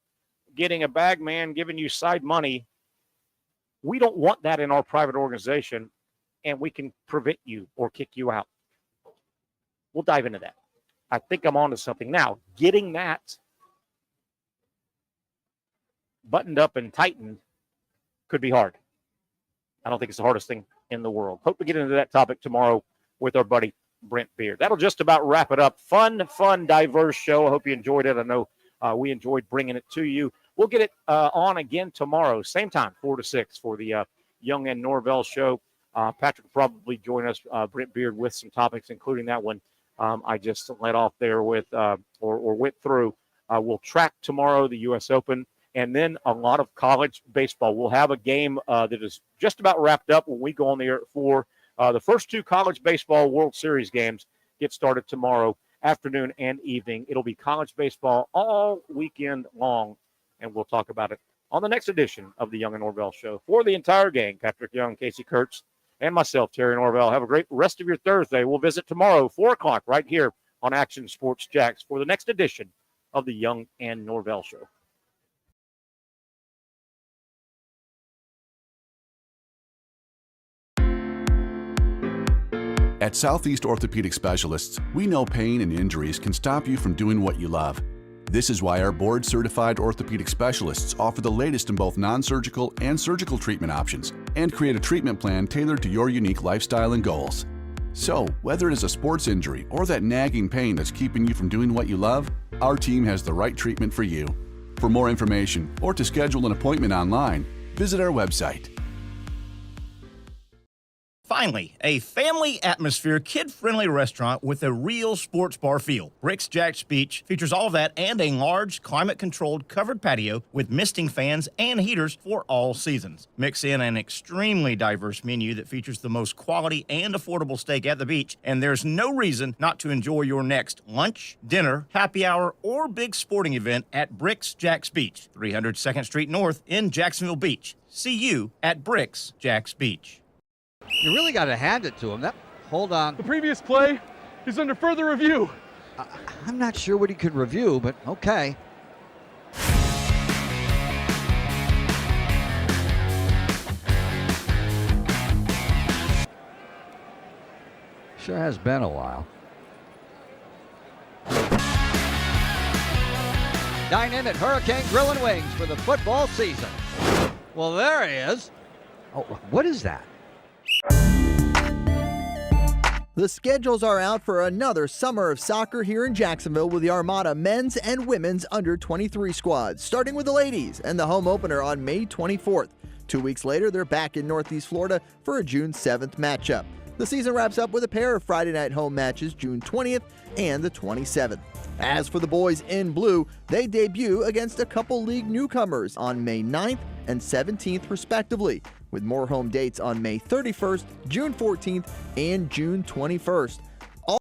S2: getting a bag man giving you side money, we don't want that in our private organization, and we can prevent you or kick you out. We'll dive into that. I think I'm onto something now. Getting that buttoned up and tightened could be hard. I don't think it's the hardest thing in the world. Hope to get into that topic tomorrow with our buddy Brent Beard. That'll just about wrap it up. Fun, diverse show. I hope you enjoyed it. I know we enjoyed bringing it to you. We'll get it on again tomorrow, same time, 4 to 6 for the Young and Norvelle show. Patrick will probably join us, Brent Beard, with some topics, including that one I just let off there with or went through. We'll track tomorrow the U.S. Open, and then a lot of college baseball. We'll have a game that is just about wrapped up when we go on the air at 4. The first 2 college baseball World Series games get started tomorrow afternoon and evening. It'll be college baseball all weekend long, and we'll talk about it on the next edition of the Young and Norvelle show. For the entire gang, Patrick Young, Casey Kurtz, and myself, Terry Norvelle, have a great rest of your Thursday. We'll visit tomorrow, 4 o'clock, right here on Action Sports Jacks for the next edition of the Young and Norvelle show.
S4: At Southeast Orthopedic Specialists, we know pain and injuries can stop you from doing what you love. This is why our board-certified orthopedic specialists offer the latest in both non-surgical and surgical treatment options and create a treatment plan tailored to your unique lifestyle and goals. So, whether it is a sports injury or that nagging pain that's keeping you from doing what you love, our team has the right treatment for you. For more information or to schedule an appointment online, visit our website.
S5: Finally, a family atmosphere, kid-friendly restaurant with a real sports bar feel. Bricks Jack's Beach features all of that and a large, climate-controlled covered patio with misting fans and heaters for all seasons. Mix in an extremely diverse menu that features the most quality and affordable steak at the beach, and there's no reason not to enjoy your next lunch, dinner, happy hour, or big sporting event at Bricks Jack's Beach, 300 2nd Street North in Jacksonville Beach. See you at Bricks Jack's Beach.
S6: You really got to hand it to him. Hold on.
S7: The previous play is under further review.
S6: I'm not sure what he could review, but okay. Sure has been a while. Dine in at Hurricane Grill and Wings for the football season. Well, there he is. Oh, what is that?
S8: The schedules are out for another summer of soccer here in Jacksonville with the Armada men's and women's under-23 squads, starting with the ladies and the home opener on May 24th. 2 weeks later, they're back in Northeast Florida for a June 7th matchup. The season wraps up with a pair of Friday night home matches June 20th and the 27th. As for the boys in blue, they debut against a couple league newcomers on May 9th and 17th respectively, with more home dates on May 31st, June 14th, and June 21st.